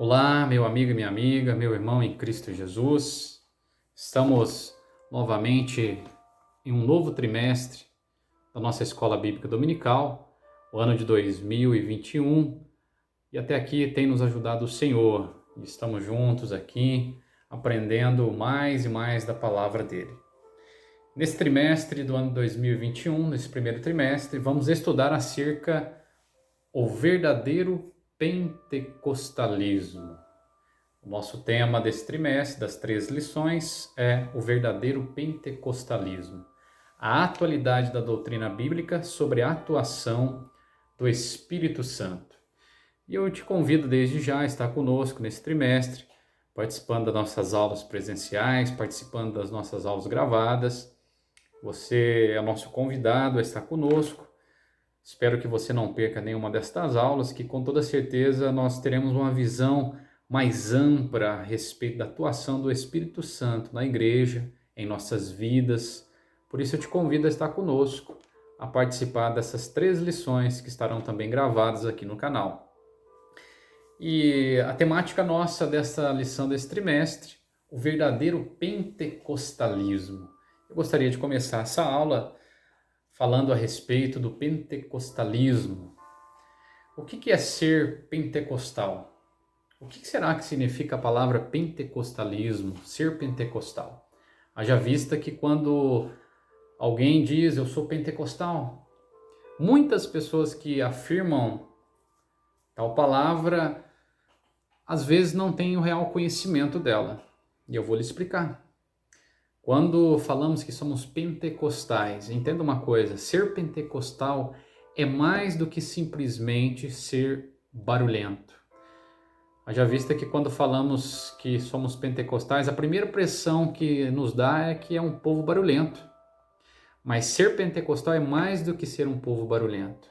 Olá, meu amigo e minha amiga, meu irmão em Cristo Jesus. Estamos novamente em um novo trimestre da nossa Escola Bíblica Dominical, o ano de 2021, e até aqui tem nos ajudado o Senhor. Estamos juntos aqui, aprendendo mais e mais da palavra dele. Nesse trimestre do ano 2021, nesse primeiro trimestre, vamos estudar acerca o verdadeiro pentecostalismo. O nosso tema desse trimestre, das 3 lições, é o verdadeiro pentecostalismo. A atualidade da doutrina bíblica sobre a atuação do Espírito Santo. E eu te convido desde já a estar conosco nesse trimestre, participando das nossas aulas presenciais, participando das nossas aulas gravadas. Você é nosso convidado a estar conosco. Espero que você não perca nenhuma destas aulas, que com toda certeza nós teremos uma visão mais ampla a respeito da atuação do Espírito Santo na igreja, em nossas vidas. Por isso eu te convido a estar conosco, a participar dessas 3 lições que estarão também gravadas aqui no canal. E a temática nossa dessa lição desse trimestre, o verdadeiro pentecostalismo. Eu gostaria de começar essa aula falando a respeito do pentecostalismo. O que é ser pentecostal? O que será que significa a palavra pentecostalismo, ser pentecostal? Haja vista que quando alguém diz eu sou pentecostal, muitas pessoas que afirmam tal palavra, às vezes não têm o real conhecimento dela. E eu vou lhe explicar. Quando falamos que somos pentecostais, entenda uma coisa, ser pentecostal é mais do que simplesmente ser barulhento. Haja vista que quando falamos que somos pentecostais, a primeira impressão que nos dá é que é um povo barulhento. Mas ser pentecostal é mais do que ser um povo barulhento.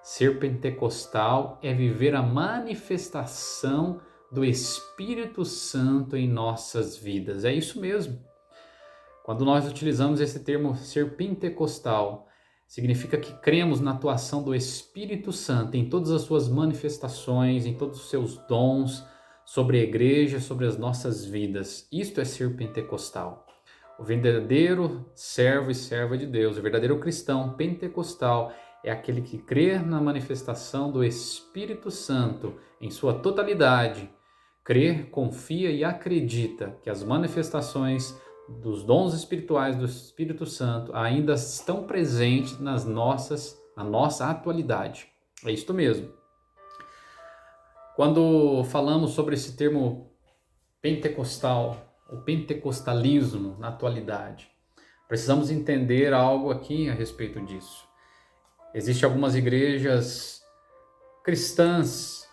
Ser pentecostal é viver a manifestação do Espírito Santo em nossas vidas. É isso mesmo. Quando nós utilizamos esse termo ser pentecostal, significa que cremos na atuação do Espírito Santo em todas as suas manifestações, em todos os seus dons, sobre a igreja, sobre as nossas vidas. Isto é ser pentecostal. O verdadeiro servo e serva de Deus, o verdadeiro cristão pentecostal é aquele que crê na manifestação do Espírito Santo em sua totalidade. Crê, confia e acredita que as manifestações dos dons espirituais do Espírito Santo ainda estão presentes na nossa atualidade. É isto mesmo. Quando falamos sobre esse termo pentecostal, o pentecostalismo na atualidade, precisamos entender algo aqui a respeito disso. Existem algumas igrejas cristãs,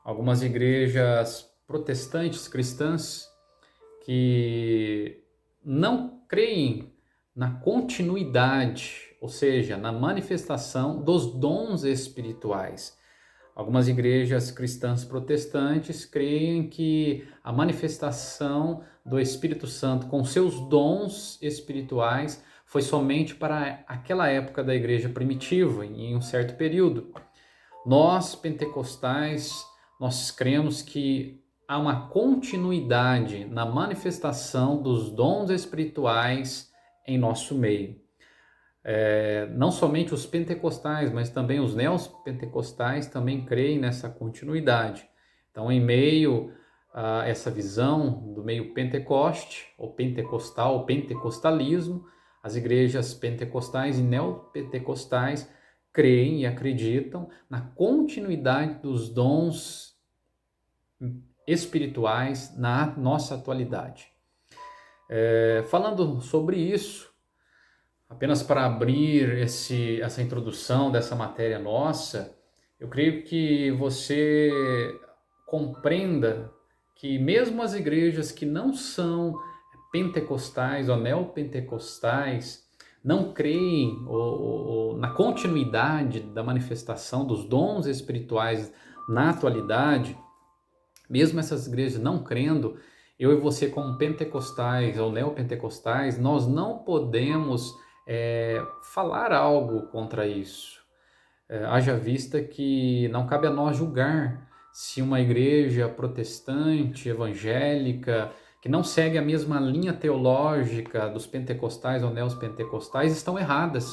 algumas igrejas protestantes cristãs, que não creem na continuidade, ou seja, na manifestação dos dons espirituais. Algumas igrejas cristãs protestantes creem que a manifestação do Espírito Santo com seus dons espirituais foi somente para aquela época da igreja primitiva, em um certo período. Nós, pentecostais, nós cremos que há uma continuidade na manifestação dos dons espirituais em nosso meio. Não somente os pentecostais, mas também os neopentecostais também creem nessa continuidade. Então, em meio a essa visão do meio pentecoste, ou pentecostal, ou pentecostalismo, as igrejas pentecostais e neopentecostais creem e acreditam na continuidade dos dons espirituais na nossa atualidade. Falando sobre isso, apenas para abrir essa introdução dessa matéria nossa, eu creio que você compreenda que mesmo as igrejas que não são pentecostais ou neopentecostais não creem na continuidade da manifestação dos dons espirituais na atualidade. Mesmo essas igrejas não crendo, eu e você como pentecostais ou neopentecostais, nós não podemos falar algo contra isso. Haja vista que não cabe a nós julgar se uma igreja protestante, evangélica, que não segue a mesma linha teológica dos pentecostais ou neopentecostais, estão erradas.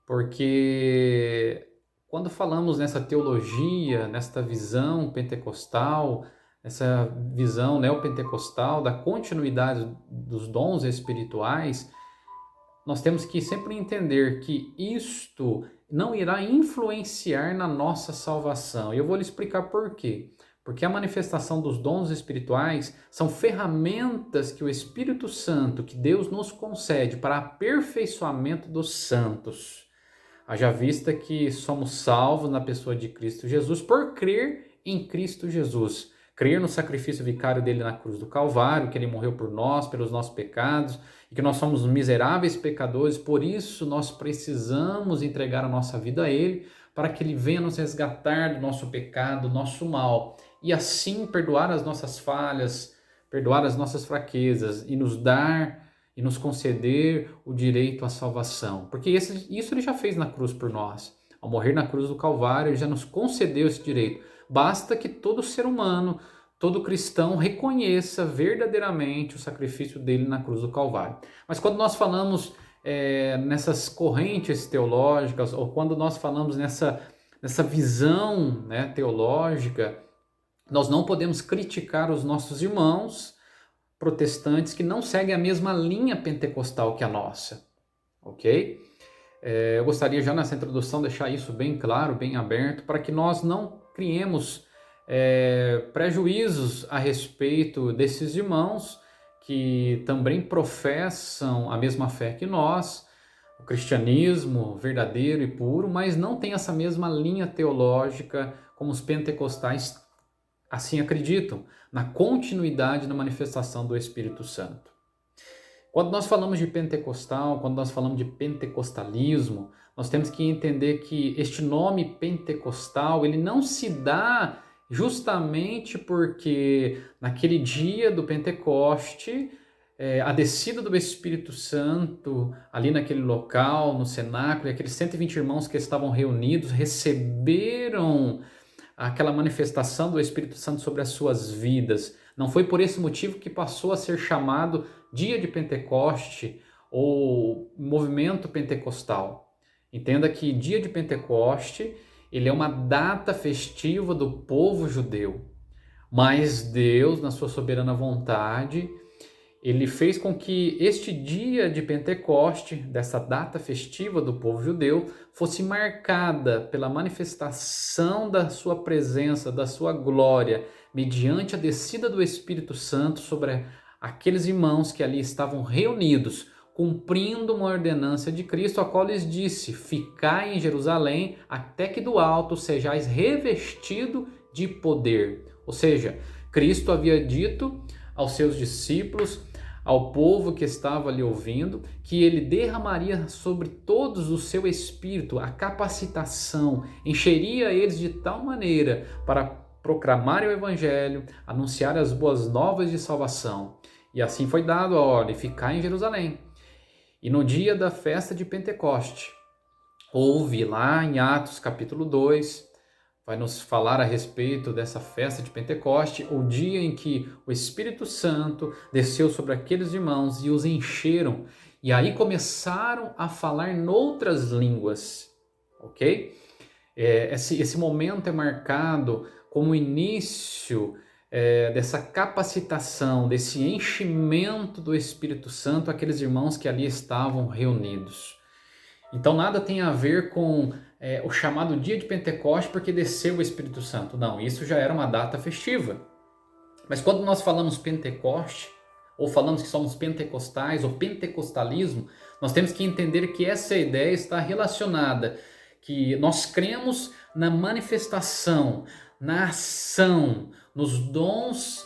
Porque quando falamos nessa teologia, nesta visão pentecostal, essa visão neopentecostal da continuidade dos dons espirituais, nós temos que sempre entender que isto não irá influenciar na nossa salvação. E eu vou lhe explicar por quê. Porque a manifestação dos dons espirituais são ferramentas que o Espírito Santo, que Deus nos concede para aperfeiçoamento dos santos. Haja vista que somos salvos na pessoa de Cristo Jesus por crer em Cristo Jesus. Crer no sacrifício vicário dele na cruz do Calvário, que ele morreu por nós, pelos nossos pecados, e que nós somos miseráveis pecadores, por isso nós precisamos entregar a nossa vida a ele, para que ele venha nos resgatar do nosso pecado, do nosso mal, e assim perdoar as nossas falhas, perdoar as nossas fraquezas e nos dar e nos conceder o direito à salvação. Porque isso ele já fez na cruz por nós. Ao morrer na cruz do Calvário, ele já nos concedeu esse direito. Basta que todo ser humano, todo cristão reconheça verdadeiramente o sacrifício dele na cruz do Calvário. Mas quando nós falamos nessas correntes teológicas, ou quando nós falamos nessa visão, né, teológica, nós não podemos criticar os nossos irmãos protestantes que não seguem a mesma linha pentecostal que a nossa, ok? Eu gostaria já nessa introdução deixar isso bem claro, bem aberto, para que nós não criemos prejuízos a respeito desses irmãos que também professam a mesma fé que nós, o cristianismo verdadeiro e puro, mas não tem essa mesma linha teológica como os pentecostais assim acreditam, na continuidade da manifestação do Espírito Santo. Quando nós falamos de pentecostal, quando nós falamos de pentecostalismo, nós temos que entender que este nome pentecostal, ele não se dá justamente porque naquele dia do Pentecoste, a descida do Espírito Santo ali naquele local, no cenáculo, e aqueles 120 irmãos que estavam reunidos receberam aquela manifestação do Espírito Santo sobre as suas vidas. Não foi por esse motivo que passou a ser chamado Dia de Pentecoste ou Movimento Pentecostal. Entenda que Dia de Pentecoste, ele é uma data festiva do povo judeu. Mas Deus, na sua soberana vontade, ele fez com que este dia de Pentecoste, dessa data festiva do povo judeu, fosse marcada pela manifestação da sua presença, da sua glória, mediante a descida do Espírito Santo sobre aqueles irmãos que ali estavam reunidos, cumprindo uma ordenança de Cristo, a qual lhes disse: ficai em Jerusalém até que do alto sejais revestido de poder. Ou seja, Cristo havia dito aos seus discípulos, ao povo que estava ali ouvindo, que ele derramaria sobre todos o seu espírito, a capacitação, encheria eles de tal maneira para proclamar o evangelho, anunciar as boas novas de salvação. E assim foi dado a ordem: ficar em Jerusalém. E no dia da festa de Pentecoste, houve lá em Atos capítulo 2, vai nos falar a respeito dessa festa de Pentecoste, o dia em que o Espírito Santo desceu sobre aqueles irmãos e os encheram, e aí começaram a falar noutras línguas, ok? Esse momento é marcado como o início dessa capacitação, desse enchimento do Espírito Santo àqueles irmãos que ali estavam reunidos. Então nada tem a ver com o chamado dia de Pentecoste porque desceu o Espírito Santo. Não, isso já era uma data festiva. Mas quando nós falamos Pentecoste, ou falamos que somos pentecostais, ou pentecostalismo, nós temos que entender que essa ideia está relacionada, que nós cremos na manifestação, na ação, nos dons,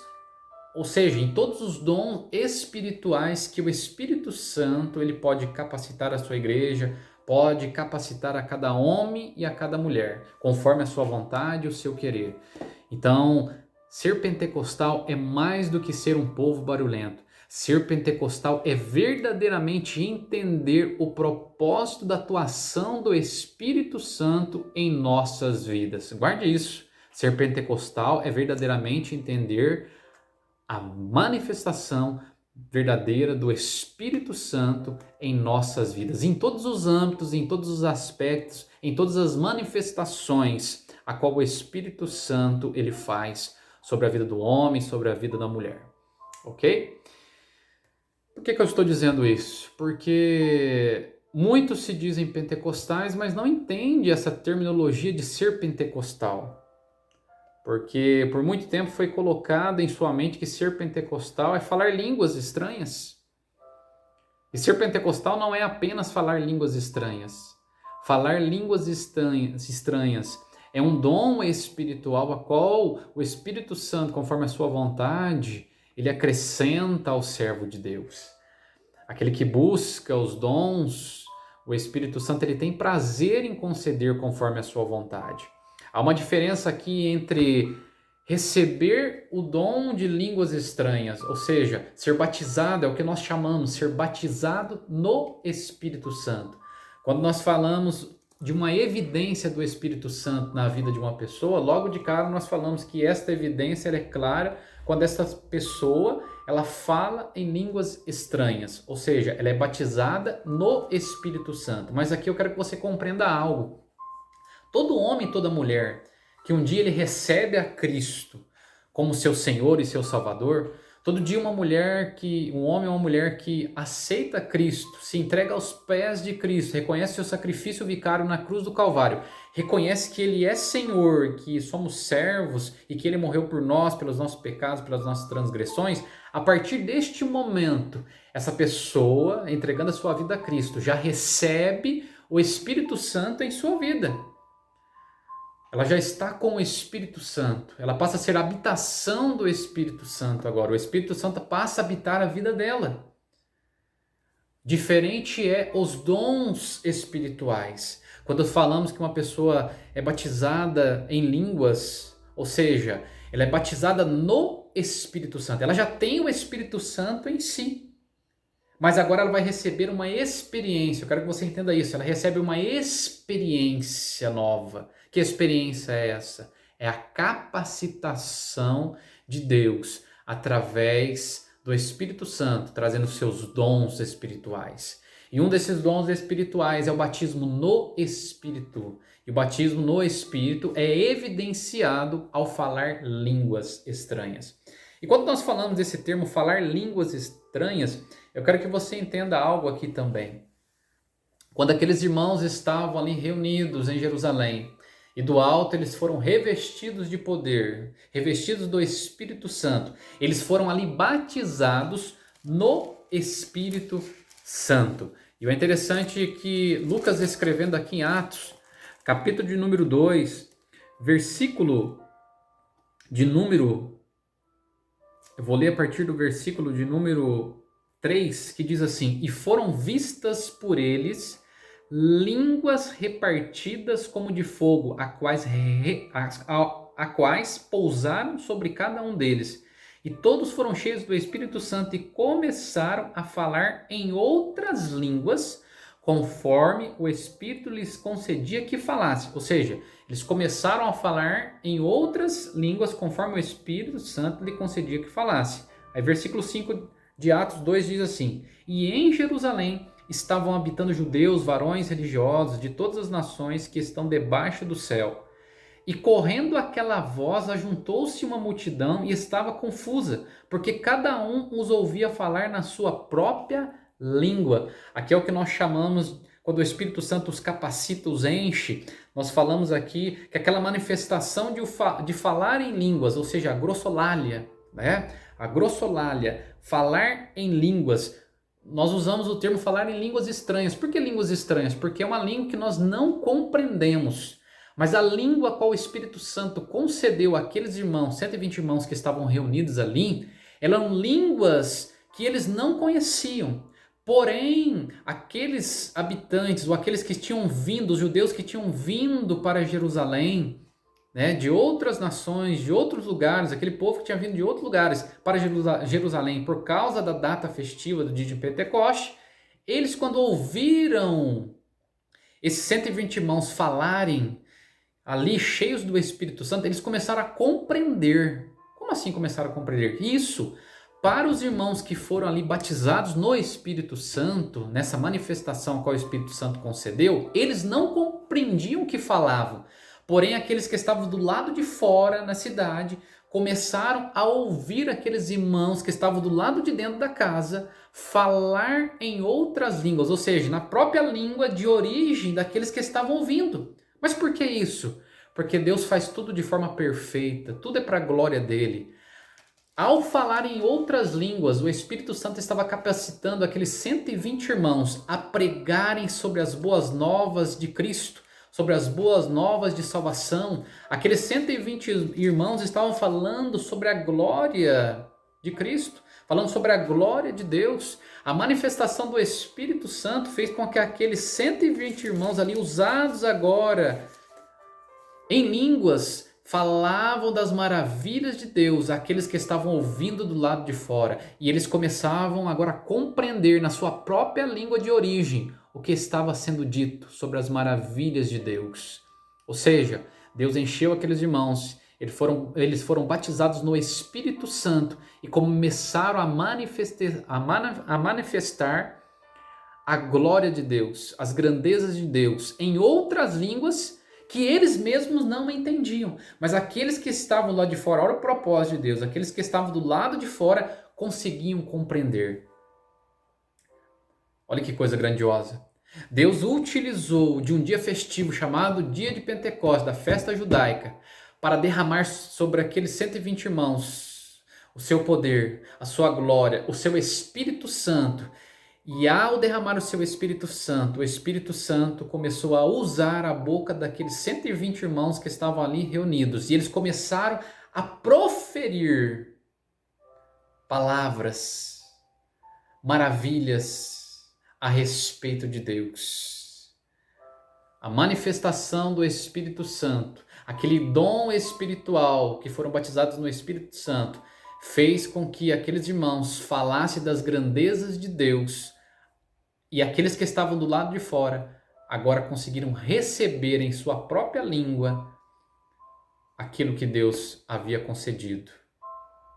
ou seja, em todos os dons espirituais que o Espírito Santo ele pode capacitar a sua igreja, pode capacitar a cada homem e a cada mulher, conforme a sua vontade e o seu querer. Então, ser pentecostal é mais do que ser um povo barulhento. Ser pentecostal é verdadeiramente entender o propósito da atuação do Espírito Santo em nossas vidas. Guarde isso. Ser pentecostal é verdadeiramente entender a manifestação verdadeira do Espírito Santo em nossas vidas, em todos os âmbitos, em todos os aspectos, em todas as manifestações a qual o Espírito Santo ele faz sobre a vida do homem, sobre a vida da mulher. Ok? Por que eu estou dizendo isso? Porque muitos se dizem pentecostais, mas não entendem essa terminologia de ser pentecostal. Porque por muito tempo foi colocado em sua mente que ser pentecostal é falar línguas estranhas. E ser pentecostal não é apenas falar línguas estranhas. Falar línguas estranhas é um dom espiritual a qual o Espírito Santo, conforme a sua vontade, ele acrescenta ao servo de Deus. Aquele que busca os dons, o Espírito Santo ele tem prazer em conceder conforme a sua vontade. Há uma diferença aqui entre receber o dom de línguas estranhas, ou seja, ser batizado, é o que nós chamamos, ser batizado no Espírito Santo. Quando nós falamos de uma evidência do Espírito Santo na vida de uma pessoa, logo de cara nós falamos que esta evidência é clara quando essa pessoa ela fala em línguas estranhas, ou seja, ela é batizada no Espírito Santo. Mas aqui eu quero que você compreenda algo. Todo homem, toda mulher que um dia ele recebe a Cristo como seu Senhor e seu Salvador, todo dia um homem ou uma mulher que aceita Cristo, se entrega aos pés de Cristo, reconhece seu sacrifício vicário na cruz do Calvário, reconhece que Ele é Senhor, que somos servos e que Ele morreu por nós, pelos nossos pecados, pelas nossas transgressões, a partir deste momento, essa pessoa, entregando a sua vida a Cristo, já recebe o Espírito Santo em sua vida. Ela já está com o Espírito Santo. Ela passa a ser a habitação do Espírito Santo agora. O Espírito Santo passa a habitar a vida dela. Diferente é os dons espirituais. Quando falamos que uma pessoa é batizada em línguas, ou seja, ela é batizada no Espírito Santo. Ela já tem o Espírito Santo em si. Mas agora ela vai receber uma experiência. Eu quero que você entenda isso. Ela recebe uma experiência nova. Que experiência é essa? É a capacitação de Deus através do Espírito Santo, trazendo seus dons espirituais. E um desses dons espirituais é o batismo no Espírito. E o batismo no Espírito é evidenciado ao falar línguas estranhas. E quando nós falamos desse termo, falar línguas estranhas, eu quero que você entenda algo aqui também. Quando aqueles irmãos estavam ali reunidos em Jerusalém, e do alto eles foram revestidos de poder, revestidos do Espírito Santo. Eles foram ali batizados no Espírito Santo. E o interessante é que Lucas, escrevendo aqui em Atos, capítulo de número 2, versículo de número... Eu vou ler a partir do versículo de número 3, que diz assim: E foram vistas por eles línguas repartidas como de fogo, a quais pousaram sobre cada um deles. E todos foram cheios do Espírito Santo e começaram a falar em outras línguas, conforme o Espírito lhes concedia que falasse. Ou seja, eles começaram a falar em outras línguas, conforme o Espírito Santo lhe concedia que falasse. Aí versículo 5 de Atos 2 diz assim: E em Jerusalém estavam habitando judeus, varões religiosos de todas as nações que estão debaixo do céu. E correndo aquela voz, ajuntou-se uma multidão e estava confusa, porque cada um os ouvia falar na sua própria língua. Aqui é o que nós chamamos, quando o Espírito Santo os capacita, os enche, nós falamos aqui que aquela manifestação de falar em línguas, ou seja, a glossolalia, né? A glossolalia, falar em línguas. Nós usamos o termo falar em línguas estranhas. Por que línguas estranhas? Porque é uma língua que nós não compreendemos. Mas a língua a qual o Espírito Santo concedeu àqueles irmãos, 120 irmãos que estavam reunidos ali, eram línguas que eles não conheciam. Porém, aqueles habitantes, ou aqueles que tinham vindo, os judeus que tinham vindo para Jerusalém, né, de outras nações, de outros lugares, aquele povo que tinha vindo de outros lugares para Jerusalém por causa da data festiva do dia de Pentecoste, eles, quando ouviram esses 120 irmãos falarem ali cheios do Espírito Santo, eles começaram a compreender. Como assim começaram a compreender? Isso, para os irmãos que foram ali batizados no Espírito Santo, nessa manifestação a qual o Espírito Santo concedeu, eles não compreendiam o que falavam. Porém, aqueles que estavam do lado de fora, na cidade, começaram a ouvir aqueles irmãos que estavam do lado de dentro da casa falar em outras línguas, ou seja, na própria língua de origem daqueles que estavam ouvindo. Mas por que isso? Porque Deus faz tudo de forma perfeita, tudo é para a glória dele. Ao falar em outras línguas, o Espírito Santo estava capacitando aqueles 120 irmãos a pregarem sobre as boas novas de Cristo, sobre as boas novas de salvação. Aqueles 120 irmãos estavam falando sobre a glória de Cristo, falando sobre a glória de Deus. A manifestação do Espírito Santo fez com que aqueles 120 irmãos ali, usados agora em línguas, falavam das maravilhas de Deus àqueles que estavam ouvindo do lado de fora. E eles começavam agora a compreender na sua própria língua de origem o que estava sendo dito sobre as maravilhas de Deus. Ou seja, Deus encheu aqueles irmãos, eles foram batizados no Espírito Santo e começaram a manifestar a glória de Deus, as grandezas de Deus em outras línguas que eles mesmos não entendiam. Mas aqueles que estavam lá de fora, olha o propósito de Deus, aqueles que estavam do lado de fora conseguiam compreender. Olha que coisa grandiosa. Deus utilizou de um dia festivo chamado Dia de Pentecostes, da festa judaica, para derramar sobre aqueles 120 irmãos o seu poder, a sua glória, o seu Espírito Santo. E ao derramar o seu Espírito Santo começou a usar a boca daqueles 120 irmãos que estavam ali reunidos. E eles começaram a proferir palavras, maravilhas a respeito de Deus. A manifestação do Espírito Santo, aquele dom espiritual que foram batizados no Espírito Santo, fez com que aqueles irmãos falassem das grandezas de Deus. E aqueles que estavam do lado de fora agora conseguiram receber em sua própria língua aquilo que Deus havia concedido.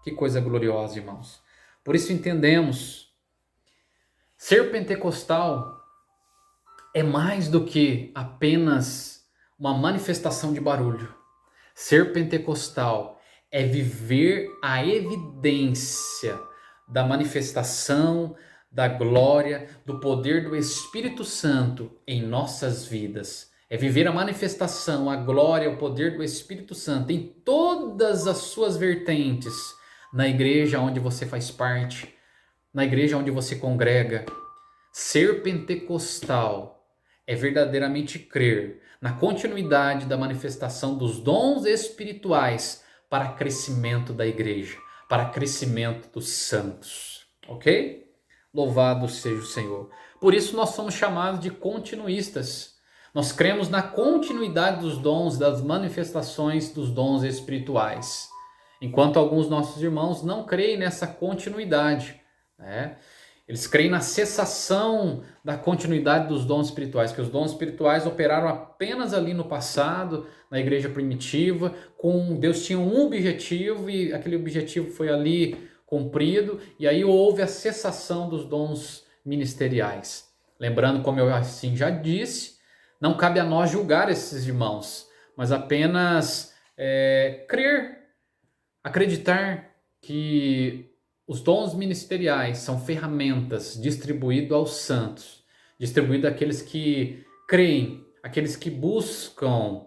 Que coisa gloriosa, irmãos. Por isso entendemos, ser pentecostal é mais do que apenas uma manifestação de barulho. Ser pentecostal é viver a evidência da manifestação da glória, do poder do Espírito Santo em nossas vidas. É viver a manifestação, a glória, o poder do Espírito Santo em todas as suas vertentes, na igreja onde você faz parte, na igreja onde você congrega. Ser pentecostal é verdadeiramente crer na continuidade da manifestação dos dons espirituais para crescimento da igreja, para crescimento dos santos. Ok? Louvado seja o Senhor. Por isso nós somos chamados de continuistas. Nós cremos na continuidade dos dons, das manifestações dos dons espirituais. Enquanto alguns nossos irmãos não creem nessa continuidade, né? Eles creem na cessação da continuidade dos dons espirituais, que os dons espirituais operaram apenas ali no passado, na igreja primitiva, Deus tinha um objetivo e aquele objetivo foi ali cumprido, e aí houve a cessação dos dons ministeriais. Lembrando, como eu assim já disse, não cabe a nós julgar esses irmãos, mas apenas crer, acreditar que os dons ministeriais são ferramentas distribuídas aos santos, distribuídas àqueles que creem, àqueles que buscam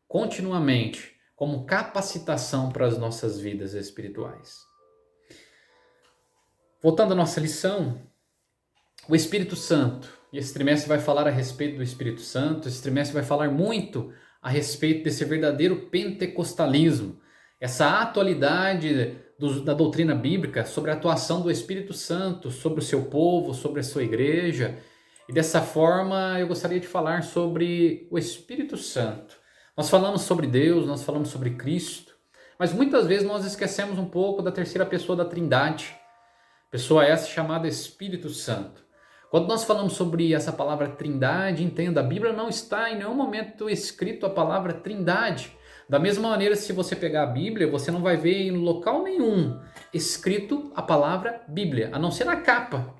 continuamente como capacitação para as nossas vidas espirituais. Voltando à nossa lição, o Espírito Santo, e esse trimestre vai falar a respeito do Espírito Santo, esse trimestre vai falar muito a respeito desse verdadeiro pentecostalismo, essa atualidade da doutrina bíblica sobre a atuação do Espírito Santo sobre o seu povo, sobre a sua igreja. E dessa forma eu gostaria de falar sobre o Espírito Santo. Nós falamos sobre Deus, nós falamos sobre Cristo, mas muitas vezes nós esquecemos um pouco da terceira pessoa da Trindade, pessoa essa chamada Espírito Santo. Quando nós falamos sobre essa palavra trindade, entenda, a Bíblia não está em nenhum momento escrito a palavra trindade. Da mesma maneira, se você pegar a Bíblia, você não vai ver em local nenhum escrito a palavra Bíblia, a não ser na capa,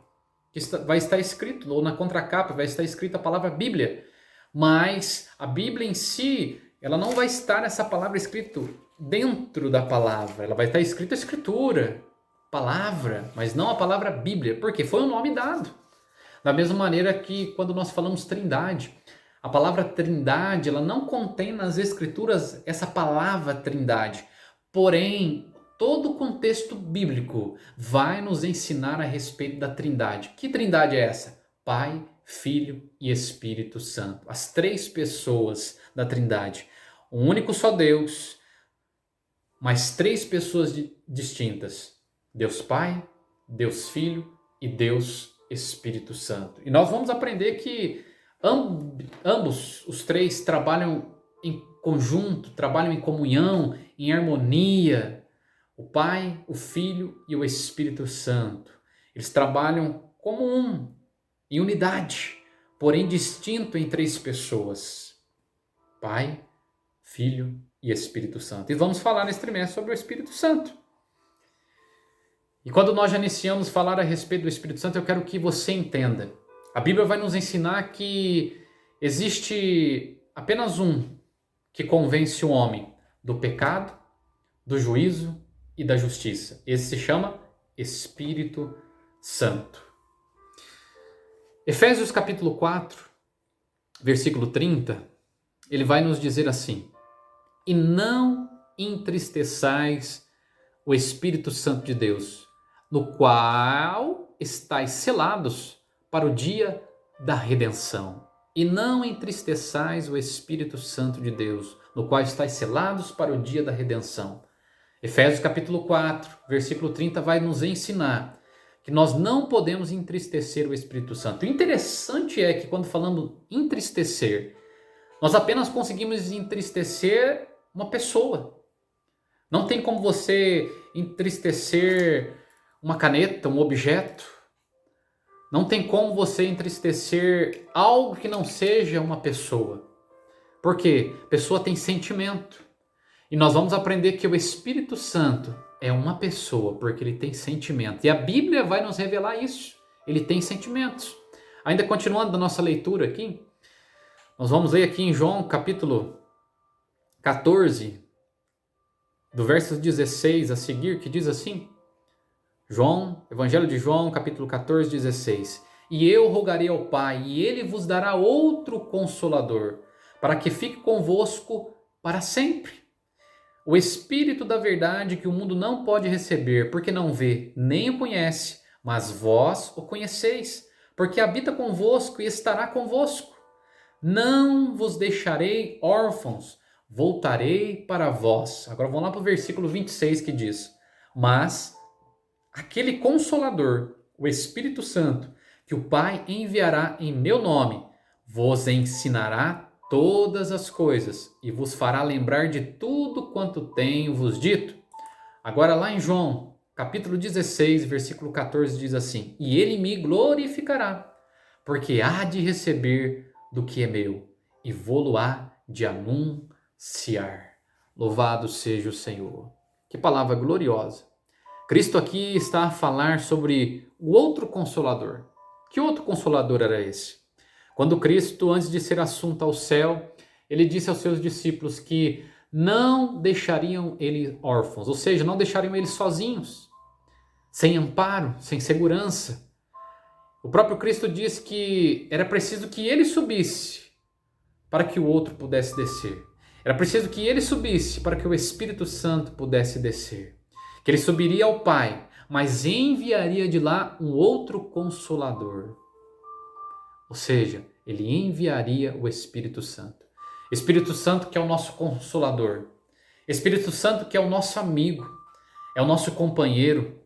que vai estar escrito, ou na contracapa vai estar escrita a palavra Bíblia. Mas a Bíblia em si, ela não vai estar essa palavra escrito dentro da palavra, ela vai estar escrita a escritura, palavra, mas não a palavra Bíblia, porque foi um nome dado. Da mesma maneira que quando nós falamos trindade, a palavra trindade, ela não contém nas escrituras essa palavra trindade. Porém, todo o contexto bíblico vai nos ensinar a respeito da trindade. Que trindade é essa? Pai, Filho e Espírito Santo. As três pessoas da trindade. Um único só Deus, mas três pessoas distintas. Deus Pai, Deus Filho e Deus Espírito Santo. E nós vamos aprender que ambos, os três, trabalham em conjunto, trabalham em comunhão, em harmonia. O Pai, o Filho e o Espírito Santo. Eles trabalham como um, em unidade, porém distinto em três pessoas. Pai, Filho e Espírito Santo. E vamos falar nesse trimestre sobre o Espírito Santo. E quando nós já iniciamos a falar a respeito do Espírito Santo, eu quero que você entenda. A Bíblia vai nos ensinar que existe apenas um que convence o homem do pecado, do juízo e da justiça. Esse se chama Espírito Santo. Efésios capítulo 4, versículo 30, ele vai nos dizer assim: e não entristeçais o Espírito Santo de Deus, no qual estáis selados para o dia da redenção. E não entristeçais o Espírito Santo de Deus, no qual estáis selados para o dia da redenção. Efésios capítulo 4, versículo 30 vai nos ensinar que nós não podemos entristecer o Espírito Santo. O interessante é que quando falamos entristecer, nós apenas conseguimos entristecer uma pessoa. Não tem como você entristecer uma caneta, um objeto. Não tem como você entristecer algo que não seja uma pessoa. Porque pessoa tem sentimento. E nós vamos aprender que o Espírito Santo é uma pessoa, porque ele tem sentimento. E a Bíblia vai nos revelar isso. Ele tem sentimentos. Ainda continuando da nossa leitura aqui, nós vamos ler aqui em João capítulo 14, do verso 16 a seguir, que diz assim: Evangelho de João, capítulo 14, 16. E eu rogarei ao Pai, e ele vos dará outro Consolador, para que fique convosco para sempre. O Espírito da verdade que o mundo não pode receber, porque não vê, nem o conhece, mas vós o conheceis, porque habita convosco e estará convosco. Não vos deixarei órfãos, voltarei para vós. Agora vamos lá para o versículo 26 que diz: mas aquele Consolador, o Espírito Santo, que o Pai enviará em meu nome, vos ensinará todas as coisas e vos fará lembrar de tudo quanto tenho vos dito. Agora lá em João, capítulo 16, versículo 14 diz assim: e ele me glorificará, porque há de receber do que é meu e vô-lo-á de anunciar. Louvado seja o Senhor. Que palavra gloriosa. Cristo aqui está a falar sobre o outro Consolador. Que outro Consolador era esse? Quando Cristo, antes de ser assunto ao céu, ele disse aos seus discípulos que não deixariam ele órfãos, ou seja, não deixariam eles sozinhos, sem amparo, sem segurança. O próprio Cristo disse que era preciso que ele subisse para que o outro pudesse descer. Era preciso que ele subisse para que o Espírito Santo pudesse descer. Que ele subiria ao Pai, mas enviaria de lá um outro Consolador. Ou seja, ele enviaria o Espírito Santo. Espírito Santo que é o nosso Consolador. Espírito Santo que é o nosso amigo, é o nosso companheiro.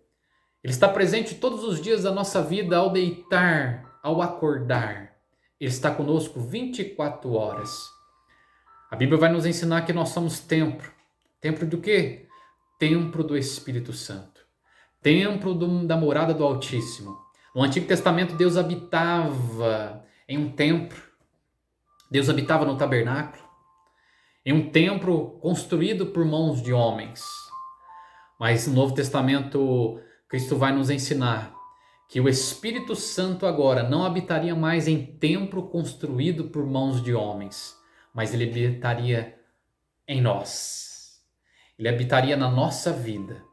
Ele está presente todos os dias da nossa vida, ao deitar, ao acordar. Ele está conosco 24 horas. A Bíblia vai nos ensinar que nós somos templo. Templo do quê? Templo do Espírito Santo. Templo da morada do Altíssimo. No Antigo Testamento, Deus habitava em um templo. Deus habitava no tabernáculo, em um templo construído por mãos de homens. Mas no Novo Testamento, Cristo vai nos ensinar que o Espírito Santo agora não habitaria mais em templo construído por mãos de homens, mas ele habitaria em nós. Ele habitaria na nossa vida.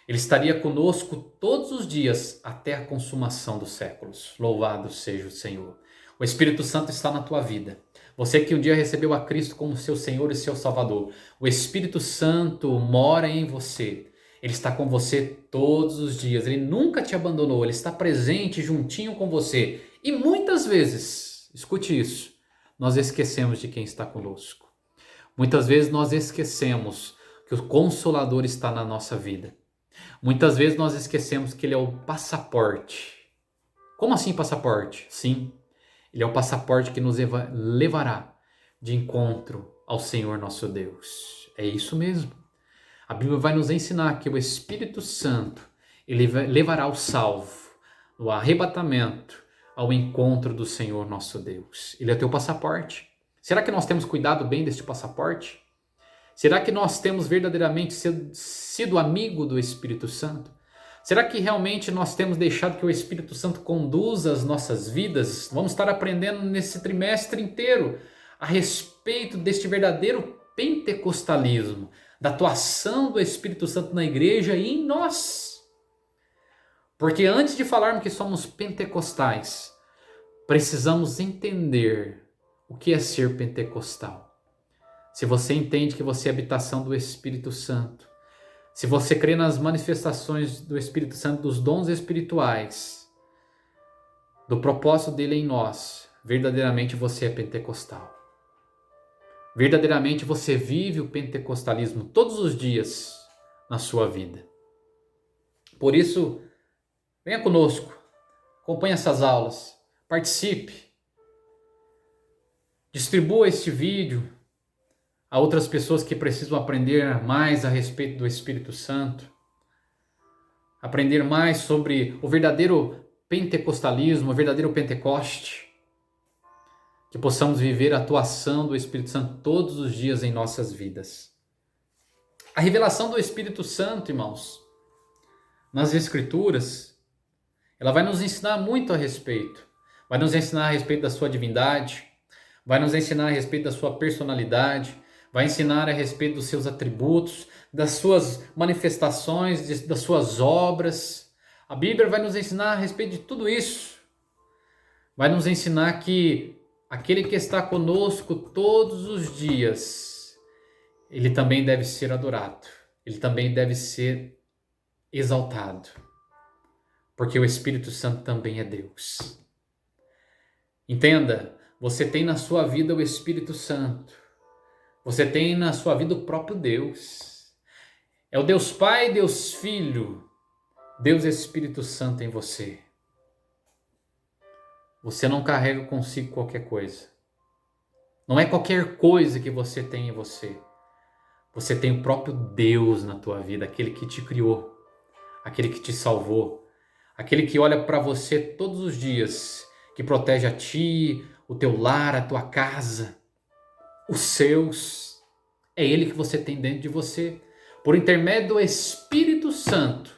Ele estaria conosco todos os dias até a consumação dos séculos. Louvado seja o Senhor. O Espírito Santo está na tua vida. Você que um dia recebeu a Cristo como seu Senhor e seu Salvador. O Espírito Santo mora em você. Ele está com você todos os dias. Ele nunca te abandonou. Ele está presente juntinho com você. E muitas vezes, escute isso, nós esquecemos de quem está conosco. Muitas vezes nós esquecemos que o Consolador está na nossa vida. Muitas vezes nós esquecemos que ele é o passaporte. Como assim passaporte? Sim, ele é o passaporte que nos levará de encontro ao Senhor nosso Deus. É isso mesmo. A Bíblia vai nos ensinar que o Espírito Santo ele levará o salvo no arrebatamento ao encontro do Senhor nosso Deus. Ele é teu passaporte. Será que nós temos cuidado bem deste passaporte? Será que nós temos verdadeiramente sido amigo do Espírito Santo? Será que realmente nós temos deixado que o Espírito Santo conduza as nossas vidas? Vamos estar aprendendo nesse trimestre inteiro a respeito deste verdadeiro pentecostalismo, da atuação do Espírito Santo na igreja e em nós. Porque antes de falarmos que somos pentecostais, precisamos entender o que é ser pentecostal. Se você entende que você é habitação do Espírito Santo, se você crê nas manifestações do Espírito Santo, dos dons espirituais, do propósito dele em nós, verdadeiramente você é pentecostal. Verdadeiramente você vive o pentecostalismo todos os dias na sua vida. Por isso, venha conosco, acompanhe essas aulas, participe, distribua este vídeo a outras pessoas que precisam aprender mais a respeito do Espírito Santo, aprender mais sobre o verdadeiro pentecostalismo, o verdadeiro Pentecoste, que possamos viver a atuação do Espírito Santo todos os dias em nossas vidas. A revelação do Espírito Santo, irmãos, nas Escrituras, ela vai nos ensinar muito a respeito. Vai nos ensinar a respeito da sua divindade, vai nos ensinar a respeito da sua personalidade, vai ensinar a respeito dos seus atributos, das suas manifestações, das suas obras. A Bíblia vai nos ensinar a respeito de tudo isso. Vai nos ensinar que aquele que está conosco todos os dias, ele também deve ser adorado, ele também deve ser exaltado, porque o Espírito Santo também é Deus. Entenda, você tem na sua vida o Espírito Santo. Você tem na sua vida o próprio Deus. É o Deus Pai, Deus Filho, Deus Espírito Santo em você. Você não carrega consigo qualquer coisa. Não é qualquer coisa que você tem em você. Você tem o próprio Deus na tua vida, aquele que te criou, aquele que te salvou, aquele que olha para você todos os dias, que protege a ti, o teu lar, a tua casa, os seus. É Ele que você tem dentro de você. Por intermédio do Espírito Santo,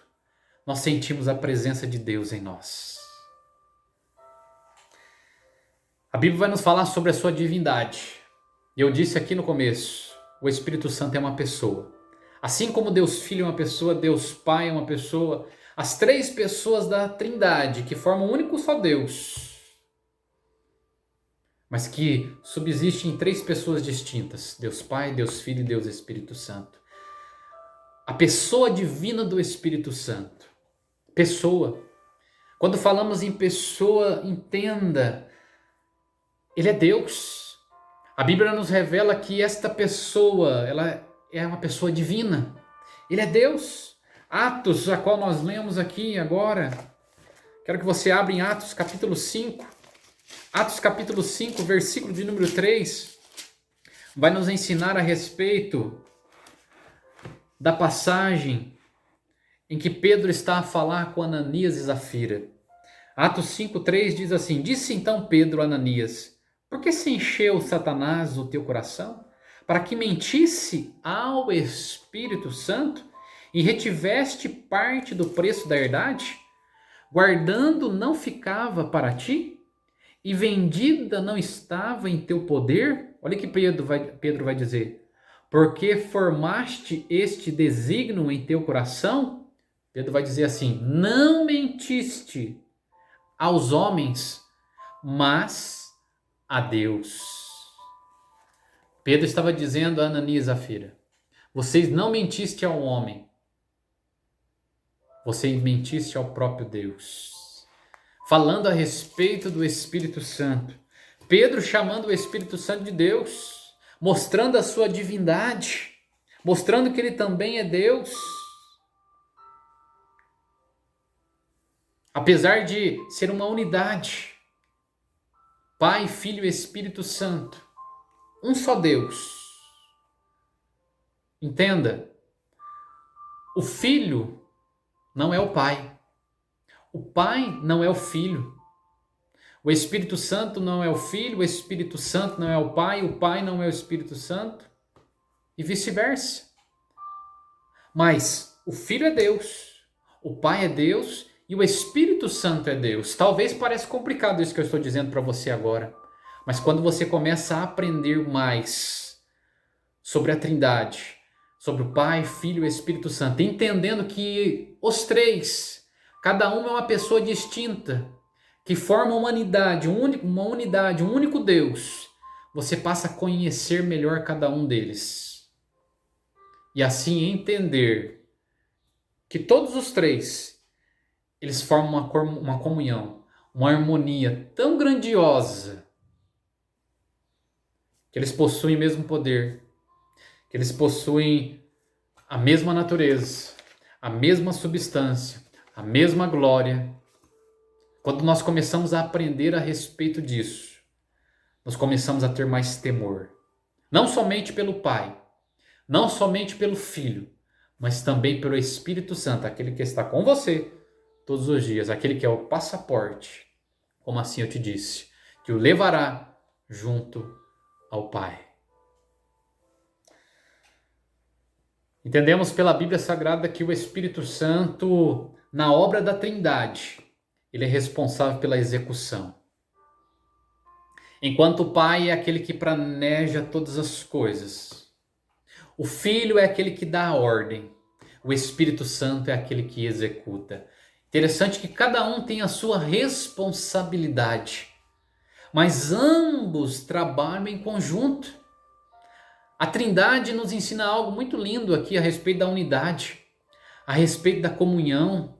nós sentimos a presença de Deus em nós. A Bíblia vai nos falar sobre a sua divindade. Eu disse aqui no começo, o Espírito Santo é uma pessoa. Assim como Deus Filho é uma pessoa, Deus Pai é uma pessoa, as três pessoas da Trindade, que formam um único só Deus, mas que subsiste em três pessoas distintas: Deus Pai, Deus Filho e Deus Espírito Santo. A pessoa divina do Espírito Santo. Pessoa. Quando falamos em pessoa, entenda, Ele é Deus. A Bíblia nos revela que esta pessoa, ela é uma pessoa divina. Ele é Deus. Atos, a qual nós lemos aqui agora. Quero que você abra em Atos capítulo 5. Atos capítulo 5, versículo de número 3, vai nos ensinar a respeito da passagem em que Pedro está a falar com Ananias e Zafira. Atos 5:3 diz assim: Disse então Pedro a Ananias: Por que se encheu Satanás o teu coração? Para que mentisse ao Espírito Santo e retiveste parte do preço da herdade? Guardando não ficava para ti? E vendida não estava em teu poder? Olha o que Pedro vai dizer. Porque formaste este desígnio em teu coração? Pedro vai dizer assim: não mentiste aos homens, mas a Deus. Pedro estava dizendo a Ananias e Safira: vocês não mentiste ao homem, vocês mentiste ao próprio Deus. Falando a respeito do Espírito Santo. Pedro chamando o Espírito Santo de Deus, mostrando a sua divindade, mostrando que ele também é Deus. Apesar de ser uma unidade, Pai, Filho e Espírito Santo, um só Deus. Entenda, o Filho não é o Pai, o Pai não é o Filho, o Espírito Santo não é o Filho, o Espírito Santo não é o Pai não é o Espírito Santo, e vice-versa. Mas o Filho é Deus, o Pai é Deus e o Espírito Santo é Deus. Talvez pareça complicado isso que eu estou dizendo para você agora, mas quando você começa a aprender mais sobre a Trindade, sobre o Pai, Filho e Espírito Santo, entendendo que os três, cada um é uma pessoa distinta, que forma uma unidade, um único Deus, você passa a conhecer melhor cada um deles. E assim entender que todos os três, eles formam uma comunhão, uma harmonia tão grandiosa, que eles possuem o mesmo poder, que eles possuem a mesma natureza, a mesma substância, a mesma glória. Quando nós começamos a aprender a respeito disso, nós começamos a ter mais temor. Não somente pelo Pai, não somente pelo Filho, mas também pelo Espírito Santo, aquele que está com você todos os dias, aquele que é o passaporte, como assim eu te disse, que o levará junto ao Pai. Entendemos pela Bíblia Sagrada que o Espírito Santo, na obra da Trindade, ele é responsável pela execução. Enquanto o Pai é aquele que planeja todas as coisas, o Filho é aquele que dá a ordem, o Espírito Santo é aquele que executa. Interessante que cada um tem a sua responsabilidade, mas ambos trabalham em conjunto. A Trindade nos ensina algo muito lindo aqui a respeito da unidade, a respeito da comunhão,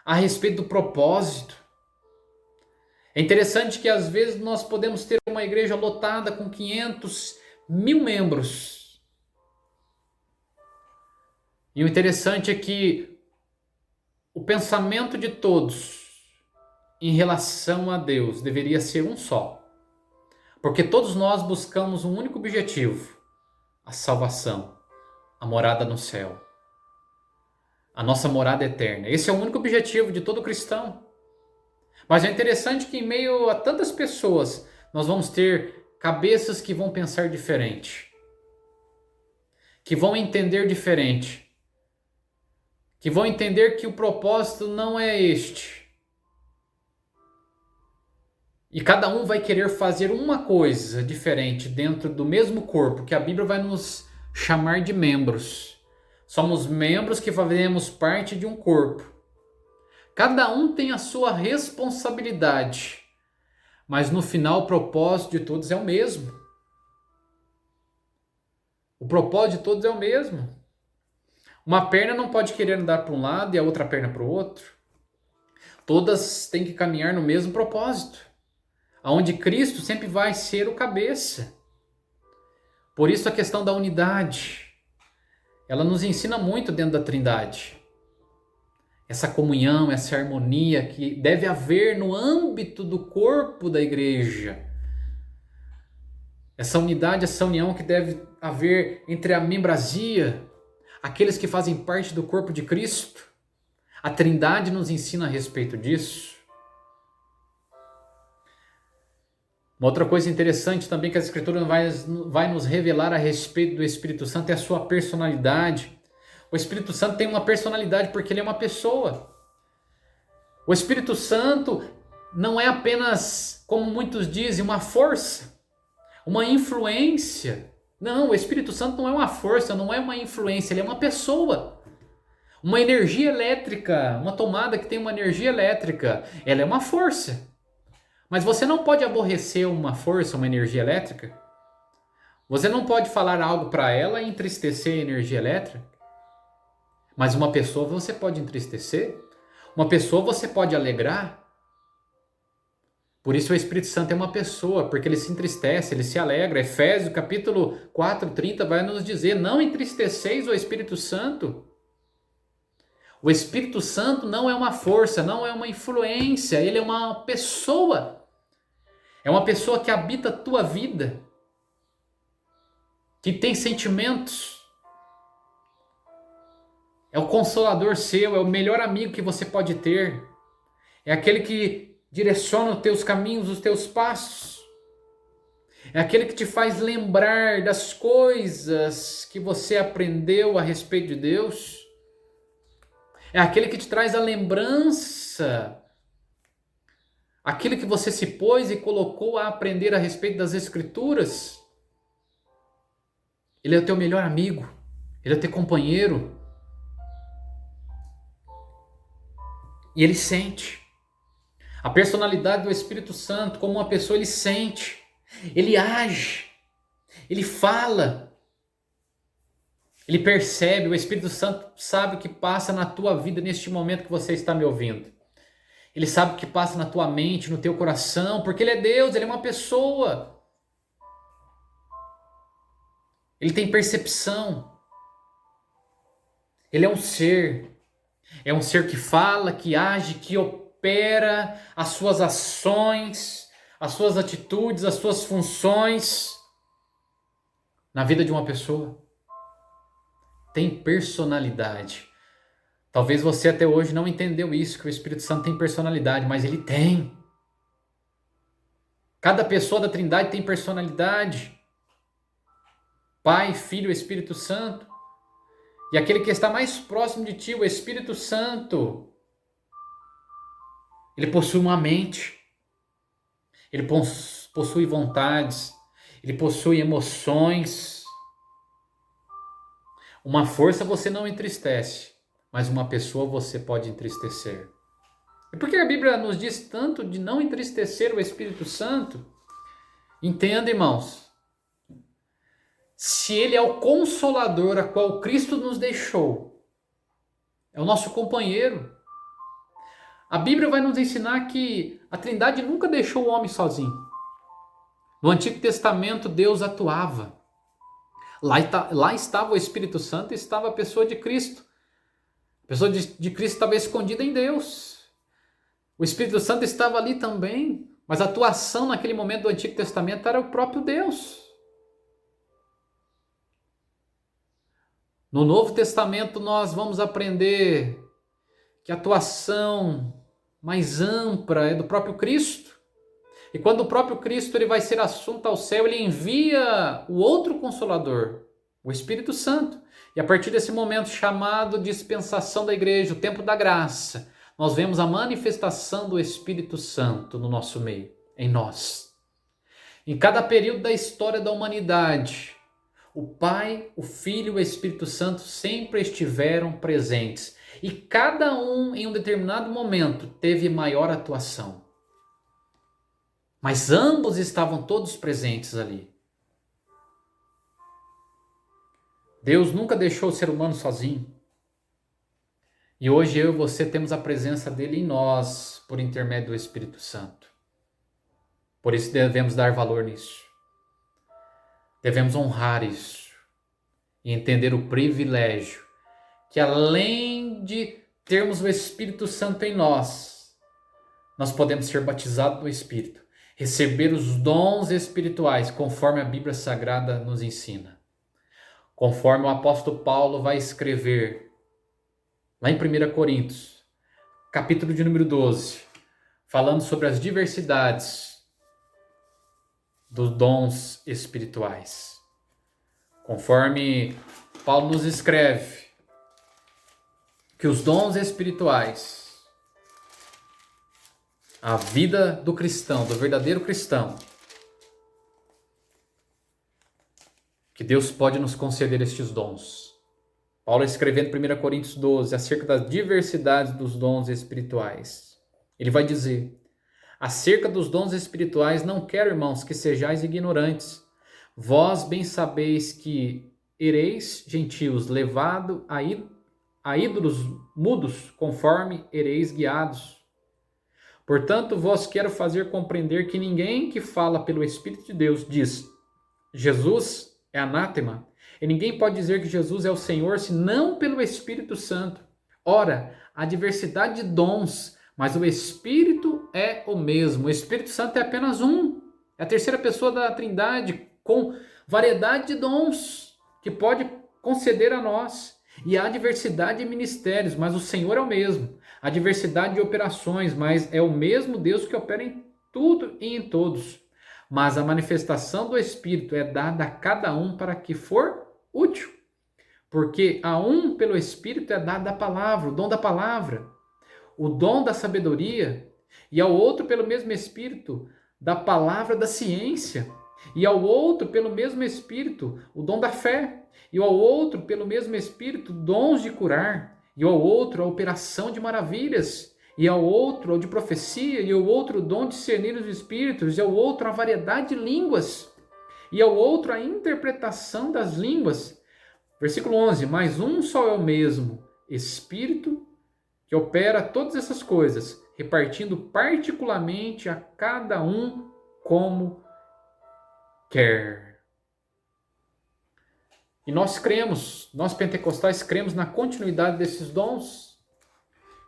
a respeito do propósito. É interessante que às vezes nós podemos ter uma igreja lotada com 500, 1000 membros. E o interessante é que o pensamento de todos em relação a Deus deveria ser um só. Porque todos nós buscamos um único objetivo: a salvação, a morada no céu, a nossa morada eterna. Esse é o único objetivo de todo cristão. Mas é interessante que em meio a tantas pessoas, nós vamos ter cabeças que vão pensar diferente, que vão entender diferente, que vão entender que o propósito não é este. E cada um vai querer fazer uma coisa diferente dentro do mesmo corpo, que a Bíblia vai nos chamar de membros. Somos membros que fazemos parte de um corpo. Cada um tem a sua responsabilidade, mas no final o propósito de todos é o mesmo. O propósito de todos é o mesmo. Uma perna não pode querer andar para um lado e a outra perna para o outro. Todas têm que caminhar no mesmo propósito, onde Cristo sempre vai ser o cabeça. Por isso a questão da unidade, ela nos ensina muito dentro da Trindade. Essa comunhão, essa harmonia que deve haver no âmbito do corpo da igreja. Essa unidade, essa união que deve haver entre a membrazia, aqueles que fazem parte do corpo de Cristo. A Trindade nos ensina a respeito disso. Uma outra coisa interessante também que a Escritura vai nos revelar a respeito do Espírito Santo é a sua personalidade. O Espírito Santo tem uma personalidade porque ele é uma pessoa. O Espírito Santo não é apenas, como muitos dizem, uma força, uma influência. Não, o Espírito Santo não é uma força, não é uma influência, ele é uma pessoa. Uma energia elétrica, uma tomada que tem uma energia elétrica, ela é uma força. Mas você não pode aborrecer uma força, uma energia elétrica. Você não pode falar algo para ela e entristecer a energia elétrica. Mas uma pessoa você pode entristecer. Uma pessoa você pode alegrar. Por isso o Espírito Santo é uma pessoa, porque ele se entristece, ele se alegra. Efésios capítulo 4:30 vai nos dizer: não entristeceis o Espírito Santo. O Espírito Santo não é uma força, não é uma influência, ele é uma pessoa. É uma pessoa que habita a tua vida, que tem sentimentos. É o consolador seu, é o melhor amigo que você pode ter. É aquele que direciona os teus caminhos, os teus passos. É aquele que te faz lembrar das coisas que você aprendeu a respeito de Deus. É aquele que te traz a lembrança, aquilo que você se pôs e colocou a aprender a respeito das Escrituras. Ele é o teu melhor amigo, ele é o teu companheiro. E ele sente. A personalidade do Espírito Santo, como uma pessoa, ele sente, ele age, ele fala. Ele percebe, o Espírito Santo sabe o que passa na tua vida neste momento que você está me ouvindo. Ele sabe o que passa na tua mente, no teu coração, porque ele é Deus, ele é uma pessoa. Ele tem percepção. Ele é um ser. É um ser que fala, que age, que opera as suas ações, as suas atitudes, as suas funções na vida de uma pessoa. Tem personalidade. Talvez você até hoje não entendeu isso, que o Espírito Santo tem personalidade, mas ele tem. Cada pessoa da Trindade tem personalidade. Pai, Filho e Espírito Santo. E aquele que está mais próximo de ti, o Espírito Santo, ele possui uma mente. Ele possui vontades. Ele possui emoções. Uma força você não entristece, mas uma pessoa você pode entristecer. E por que a Bíblia nos diz tanto de não entristecer o Espírito Santo? Entenda, irmãos. Se ele é o consolador a qual Cristo nos deixou, é o nosso companheiro. A Bíblia vai nos ensinar que a Trindade nunca deixou o homem sozinho. No Antigo Testamento, Deus atuava. Lá estava o Espírito Santo e estava a pessoa de Cristo. A pessoa de Cristo estava escondida em Deus. O Espírito Santo estava ali também, mas a atuação naquele momento do Antigo Testamento era o próprio Deus. No Novo Testamento nós vamos aprender que a atuação mais ampla é do próprio Cristo. E quando o próprio Cristo ele vai ser assunto ao céu, ele envia o outro Consolador, o Espírito Santo. E a partir desse momento chamado dispensação da igreja, o tempo da graça, nós vemos a manifestação do Espírito Santo no nosso meio, em nós. Em cada período da história da humanidade, o Pai, o Filho e o Espírito Santo sempre estiveram presentes. E cada um, em um determinado momento, teve maior atuação. Mas ambos estavam todos presentes ali. Deus nunca deixou o ser humano sozinho. E hoje eu e você temos a presença dele em nós, por intermédio do Espírito Santo. Por isso devemos dar valor nisso. Devemos honrar isso. E entender o privilégio que além de termos o Espírito Santo em nós, nós podemos ser batizados no Espírito. Receber os dons espirituais, conforme a Bíblia Sagrada nos ensina. Conforme o apóstolo Paulo vai escrever, lá em 1 Coríntios, capítulo de número 12, falando sobre as diversidades dos dons espirituais. Conforme Paulo nos escreve, que os dons espirituais, a vida do cristão, do verdadeiro cristão, que Deus pode nos conceder estes dons. Paulo escrevendo em 1 Coríntios 12 acerca das diversidades dos dons espirituais. Ele vai dizer: acerca dos dons espirituais não quero, irmãos, que sejais ignorantes. Vós bem sabeis que ereis gentios levado a ídolos mudos, conforme ereis guiados. Portanto, vos quero fazer compreender que ninguém que fala pelo Espírito de Deus diz: Jesus é anátema. E ninguém pode dizer que Jesus é o Senhor, senão pelo Espírito Santo. Ora, há diversidade de dons, mas o Espírito é o mesmo. O Espírito Santo é apenas um. É a terceira pessoa da Trindade, com variedade de dons que pode conceder a nós. E há diversidade de ministérios, mas o Senhor é o mesmo. Há diversidade de operações, mas é o mesmo Deus que opera em tudo e em todos. Mas a manifestação do Espírito é dada a cada um para que for útil. Porque a um pelo Espírito é dada a palavra, o dom da palavra, o dom da sabedoria, e ao outro pelo mesmo Espírito da palavra da ciência, e ao outro pelo mesmo Espírito o dom da fé, e ao outro pelo mesmo Espírito dons de curar, e ao outro a operação de maravilhas, e ao outro o de profecia, e ao outro o dom de discernir os espíritos, e ao outro a variedade de línguas, e ao outro a interpretação das línguas. Versículo 11, mas um só é o mesmo Espírito que opera todas essas coisas, repartindo particularmente a cada um como quer. E nós cremos, nós pentecostais cremos na continuidade desses dons,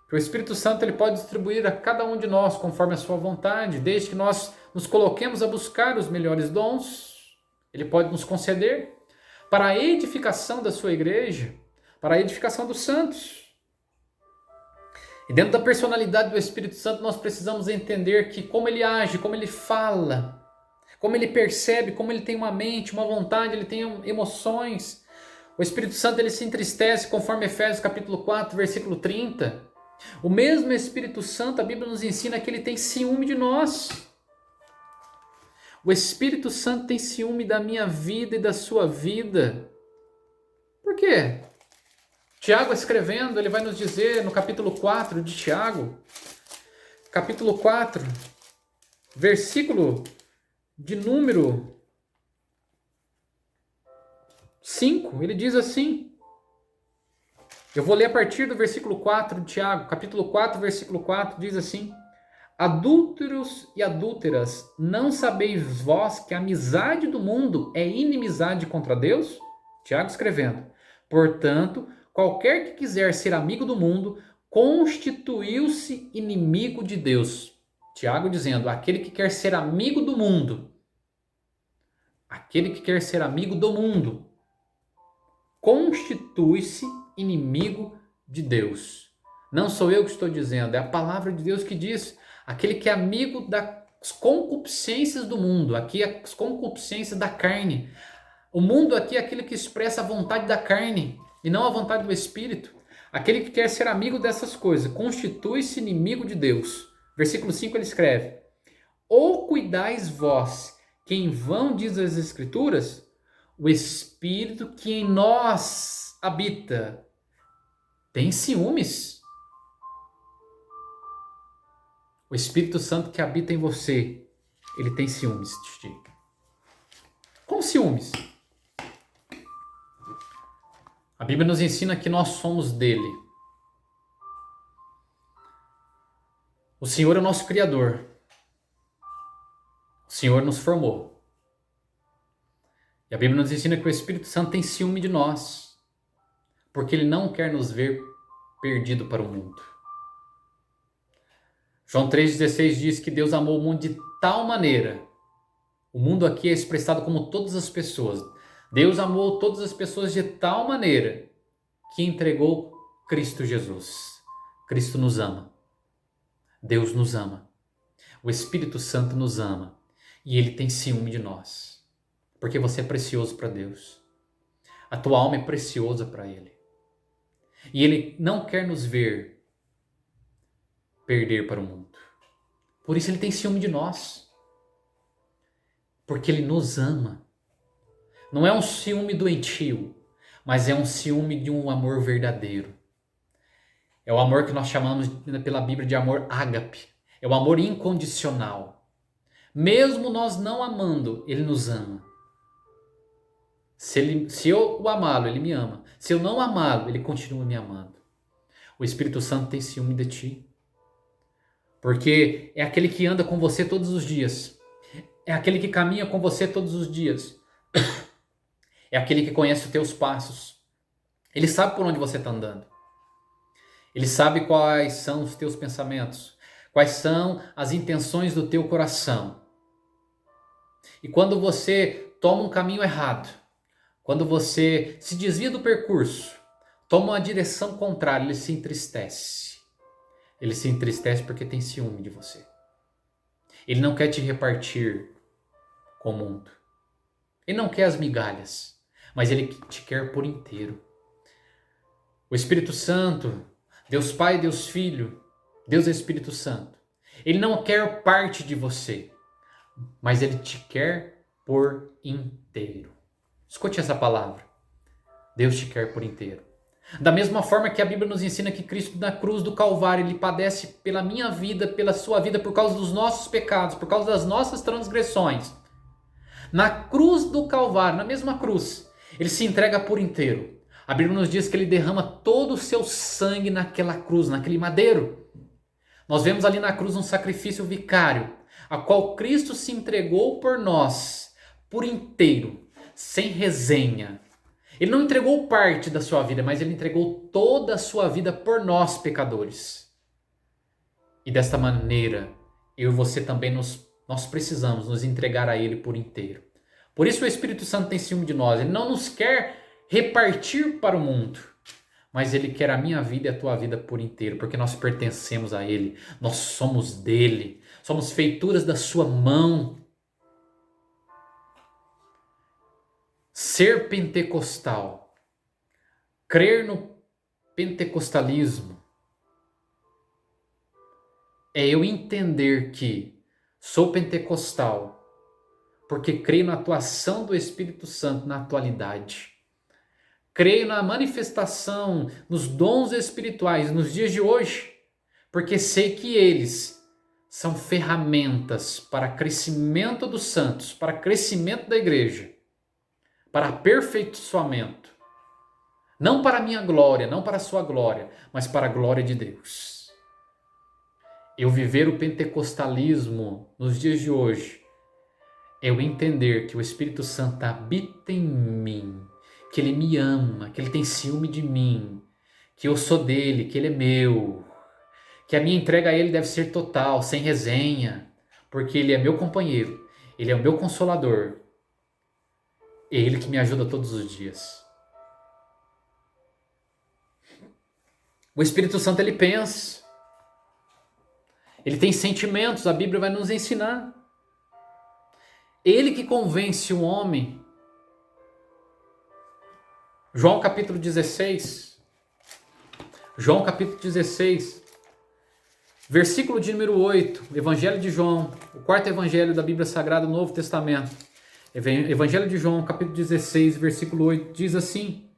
que o Espírito Santo ele pode distribuir a cada um de nós conforme a sua vontade, desde que nós nos coloquemos a buscar os melhores dons, ele pode nos conceder para a edificação da sua igreja, para a edificação dos santos. E dentro da personalidade do Espírito Santo nós precisamos entender que como ele age, como ele fala, como ele percebe, como ele tem uma mente, uma vontade, ele tem emoções. O Espírito Santo ele se entristece conforme Efésios capítulo 4, versículo 30. O mesmo Espírito Santo, a Bíblia nos ensina que ele tem ciúme de nós. O Espírito Santo tem ciúme da minha vida e da sua vida. Por quê? Tiago escrevendo, ele vai nos dizer no capítulo 4 de Tiago, capítulo 4, versículo de número 5, ele diz assim, eu vou ler a partir do versículo 4 de Tiago, capítulo 4, versículo 4, diz assim: adúlteros e adúlteras, não sabeis vós que a amizade do mundo é inimizade contra Deus? Tiago escrevendo, portanto, qualquer que quiser ser amigo do mundo, constituiu-se inimigo de Deus. Tiago dizendo, aquele que quer ser amigo do mundo, constitui-se inimigo de Deus. Não sou eu que estou dizendo, é a palavra de Deus que diz, aquele que é amigo das concupiscências do mundo, aqui as concupiscências da carne. O mundo aqui é aquele que expressa a vontade da carne e não a vontade do Espírito. Aquele que quer ser amigo dessas coisas, constitui-se inimigo de Deus. Versículo 5 ele escreve, ou cuidais vós, que em vão diz as Escrituras, o Espírito que em nós habita tem ciúmes. O Espírito Santo que habita em você, ele tem ciúmes de ti. Qual ciúmes? A Bíblia nos ensina que nós somos dele. O Senhor é o nosso Criador. O Senhor nos formou. E a Bíblia nos ensina que o Espírito Santo tem ciúme de nós, porque ele não quer nos ver perdido para o mundo. João 3,16 diz que Deus amou o mundo de tal maneira. O mundo aqui é expressado como todas as pessoas. Deus amou todas as pessoas de tal maneira que entregou Cristo Jesus. Cristo nos ama. Deus nos ama. O Espírito Santo nos ama. E Ele tem ciúme de nós, porque você é precioso para Deus. A tua alma é preciosa para Ele. E Ele não quer nos ver perder para o mundo. Por isso Ele tem ciúme de nós. Porque Ele nos ama. Não é um ciúme doentio, mas é um ciúme de um amor verdadeiro. É o amor que nós chamamos pela Bíblia de amor ágape. É o amor incondicional. Mesmo nós não amando, Ele nos ama. Se eu o amá-lo, Ele me ama. Se eu não amá-lo, Ele continua me amando. O Espírito Santo tem ciúme de ti. Porque é aquele que anda com você todos os dias. É aquele que caminha com você todos os dias. É aquele que conhece os teus passos. Ele sabe por onde você está andando. Ele sabe quais são os teus pensamentos. Quais são as intenções do teu coração. E quando você toma um caminho errado, quando você se desvia do percurso, toma uma direção contrária, ele se entristece. Ele se entristece porque tem ciúme de você. Ele não quer te repartir com o mundo. Ele não quer as migalhas, mas ele te quer por inteiro. O Espírito Santo, Deus Pai, Deus Filho, Deus Espírito Santo, ele não quer parte de você, mas ele te quer por inteiro. Escute essa palavra. Deus te quer por inteiro. Da mesma forma que a Bíblia nos ensina que Cristo na cruz do Calvário, Ele padece pela minha vida, pela sua vida, por causa dos nossos pecados, por causa das nossas transgressões. Na cruz do Calvário, na mesma cruz, Ele se entrega por inteiro. A Bíblia nos diz que Ele derrama todo o seu sangue naquela cruz, naquele madeiro. Nós vemos ali na cruz um sacrifício vicário, a qual Cristo se entregou por nós, por inteiro, sem resenha. Ele não entregou parte da sua vida, mas Ele entregou toda a sua vida por nós, pecadores. E desta maneira, eu e você também nós precisamos nos entregar a Ele por inteiro. Por isso o Espírito Santo tem ciúme de nós. Ele não nos quer repartir para o mundo, mas Ele quer a minha vida e a tua vida por inteiro, porque nós pertencemos a Ele, nós somos dele, somos feituras da sua mão. Ser pentecostal, crer no pentecostalismo, é eu entender que sou pentecostal porque creio na atuação do Espírito Santo na atualidade. Creio na manifestação, nos dons espirituais nos dias de hoje, porque sei que eles são ferramentas para crescimento dos santos, para crescimento da igreja, para aperfeiçoamento. Não para a minha glória, não para a sua glória, mas para a glória de Deus. Eu viver o pentecostalismo nos dias de hoje, eu entender que o Espírito Santo habita em mim, que Ele me ama, que Ele tem ciúme de mim, que eu sou dele, que Ele é meu, que a minha entrega a Ele deve ser total, sem resenha, porque Ele é meu companheiro, Ele é o meu consolador, é Ele que me ajuda todos os dias. O Espírito Santo, ele pensa, ele tem sentimentos, a Bíblia vai nos ensinar. Ele que convence o homem. João capítulo 16, versículo de número 8, Evangelho de João, o quarto evangelho da Bíblia Sagrada do Novo Testamento. Evangelho de João, capítulo 16, versículo 8, diz assim.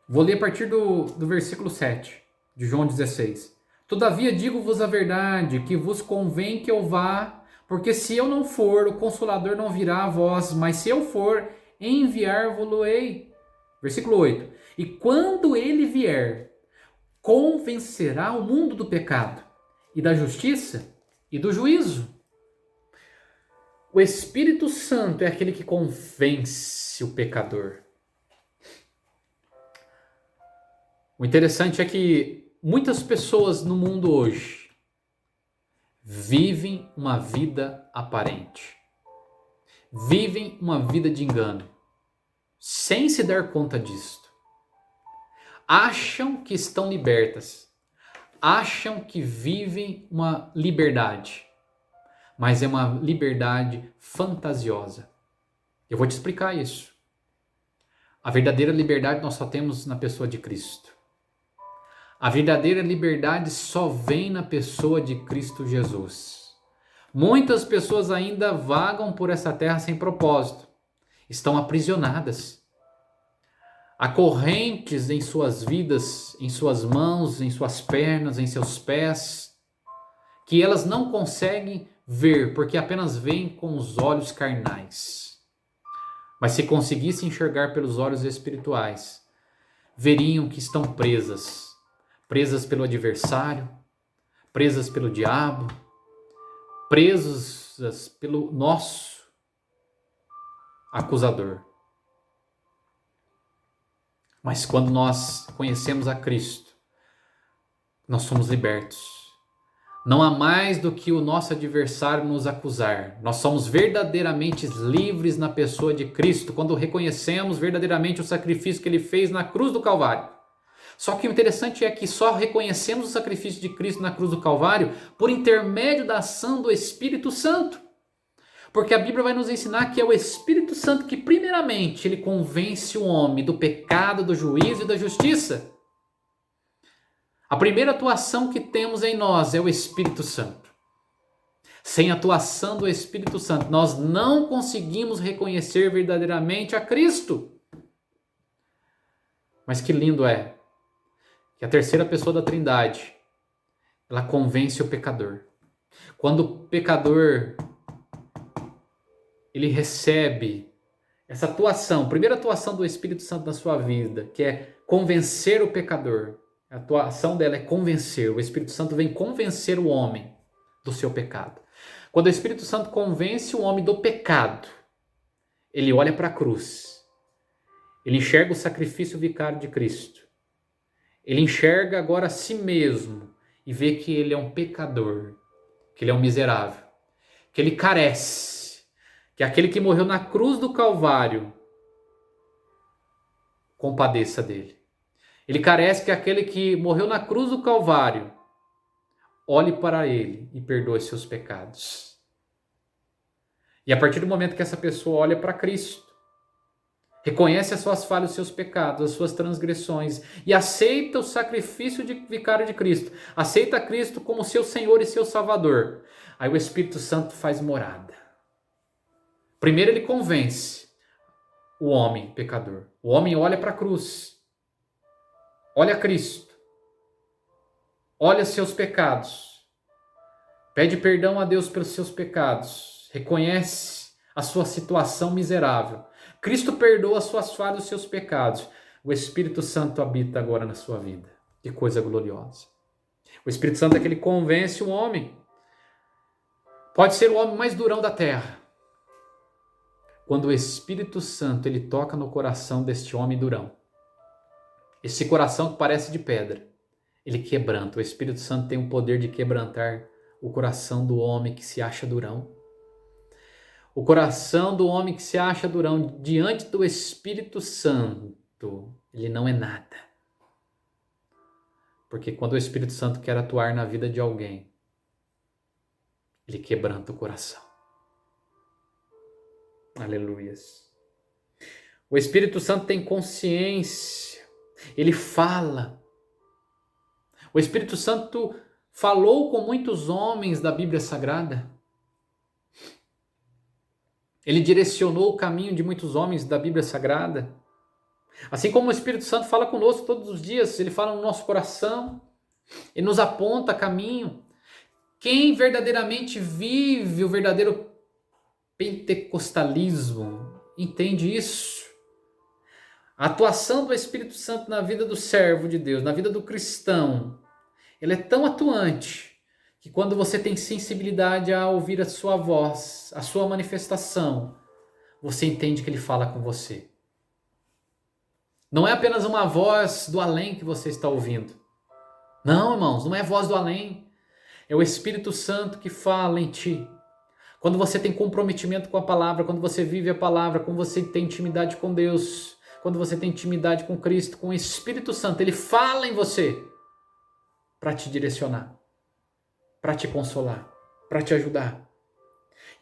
Vou ler a partir do versículo 7 de João 16. Todavia digo-vos a verdade, que vos convém que eu vá, porque se eu não for, o Consolador não virá a vós, mas se eu for, enviar-vos-ei. Versículo 8. E quando ele vier, convencerá o mundo do pecado, e da justiça, e do juízo. O Espírito Santo é aquele que convence o pecador. O interessante é que muitas pessoas no mundo hoje vivem uma vida aparente. Vivem uma vida de engano, sem se dar conta disto. Acham que estão libertas. Acham que vivem uma liberdade. mas é uma liberdade fantasiosa. Eu vou te explicar isso. A verdadeira liberdade nós só temos na pessoa de Cristo. A verdadeira liberdade só vem na pessoa de Cristo Jesus. Muitas pessoas ainda vagam por essa terra sem propósito. Estão aprisionadas. Há correntes em suas vidas, em suas mãos, em suas pernas, em seus pés, que elas não conseguem ver, porque apenas veem com os olhos carnais. Mas se conseguissem enxergar pelos olhos espirituais, veriam que estão presas pelo adversário, presas pelo diabo, presas pelo nosso acusador. Mas quando nós conhecemos a Cristo, nós somos libertos. Não há mais do que o nosso adversário nos acusar. Nós somos verdadeiramente livres na pessoa de Cristo, quando reconhecemos verdadeiramente o sacrifício que Ele fez na cruz do Calvário. Só que o interessante é que só reconhecemos o sacrifício de Cristo na cruz do Calvário por intermédio da ação do Espírito Santo. Porque a Bíblia vai nos ensinar que é o Espírito Santo que primeiramente ele convence o homem do pecado, do juízo e da justiça. A primeira atuação que temos em nós é o Espírito Santo. Sem a atuação do Espírito Santo, nós não conseguimos reconhecer verdadeiramente a Cristo. Mas que lindo é que a terceira pessoa da Trindade, ela convence o pecador. Quando o pecador ele recebe essa atuação, primeira atuação do Espírito Santo na sua vida, que é convencer o pecador. A atuação dela é convencer. O Espírito Santo vem convencer o homem do seu pecado. Quando o Espírito Santo convence o homem do pecado, ele olha para a cruz. Ele enxerga o sacrifício vicário de Cristo. Ele enxerga agora a si mesmo e vê que ele é um pecador, que ele é um miserável, que ele carece, que aquele que morreu na cruz do Calvário compadeça dele. Ele carece que aquele que morreu na cruz do Calvário olhe para ele e perdoe seus pecados. E a partir do momento que essa pessoa olha para Cristo, reconhece as suas falhas, os seus pecados, as suas transgressões e aceita o sacrifício vicário de Cristo, aceita Cristo como seu Senhor e seu Salvador, aí o Espírito Santo faz morada. Primeiro ele convence o homem pecador. O homem olha para a cruz. Olha Cristo, olha seus pecados, pede perdão a Deus pelos seus pecados, reconhece a sua situação miserável. Cristo perdoa as suas falhas, os seus pecados. O Espírito Santo habita agora na sua vida. Que coisa gloriosa. O Espírito Santo é que ele convence o homem. Pode ser o homem mais durão da terra. Quando o Espírito Santo ele toca no coração deste homem durão, esse coração que parece de pedra, ele quebranta. O Espírito Santo tem o poder de quebrantar o coração do homem que se acha durão. O coração do homem que se acha durão diante do Espírito Santo, ele não é nada. Porque quando o Espírito Santo quer atuar na vida de alguém, ele quebranta o coração. Aleluias. O Espírito Santo tem consciência. Ele fala. O Espírito Santo falou com muitos homens da Bíblia Sagrada. Ele direcionou o caminho de muitos homens da Bíblia Sagrada. Assim como o Espírito Santo fala conosco todos os dias, ele fala no nosso coração, ele nos aponta caminho. Quem verdadeiramente vive o verdadeiro pentecostalismo entende isso. A atuação do Espírito Santo na vida do servo de Deus, na vida do cristão, ela é tão atuante que quando você tem sensibilidade a ouvir a sua voz, a sua manifestação, você entende que ele fala com você. Não é apenas uma voz do além que você está ouvindo. Não, irmãos, não é voz do além. É o Espírito Santo que fala em ti. Quando você tem comprometimento com a palavra, quando você vive a palavra, quando você tem intimidade com Deus, quando você tem intimidade com Cristo, com o Espírito Santo, ele fala em você para te direcionar, para te consolar, para te ajudar.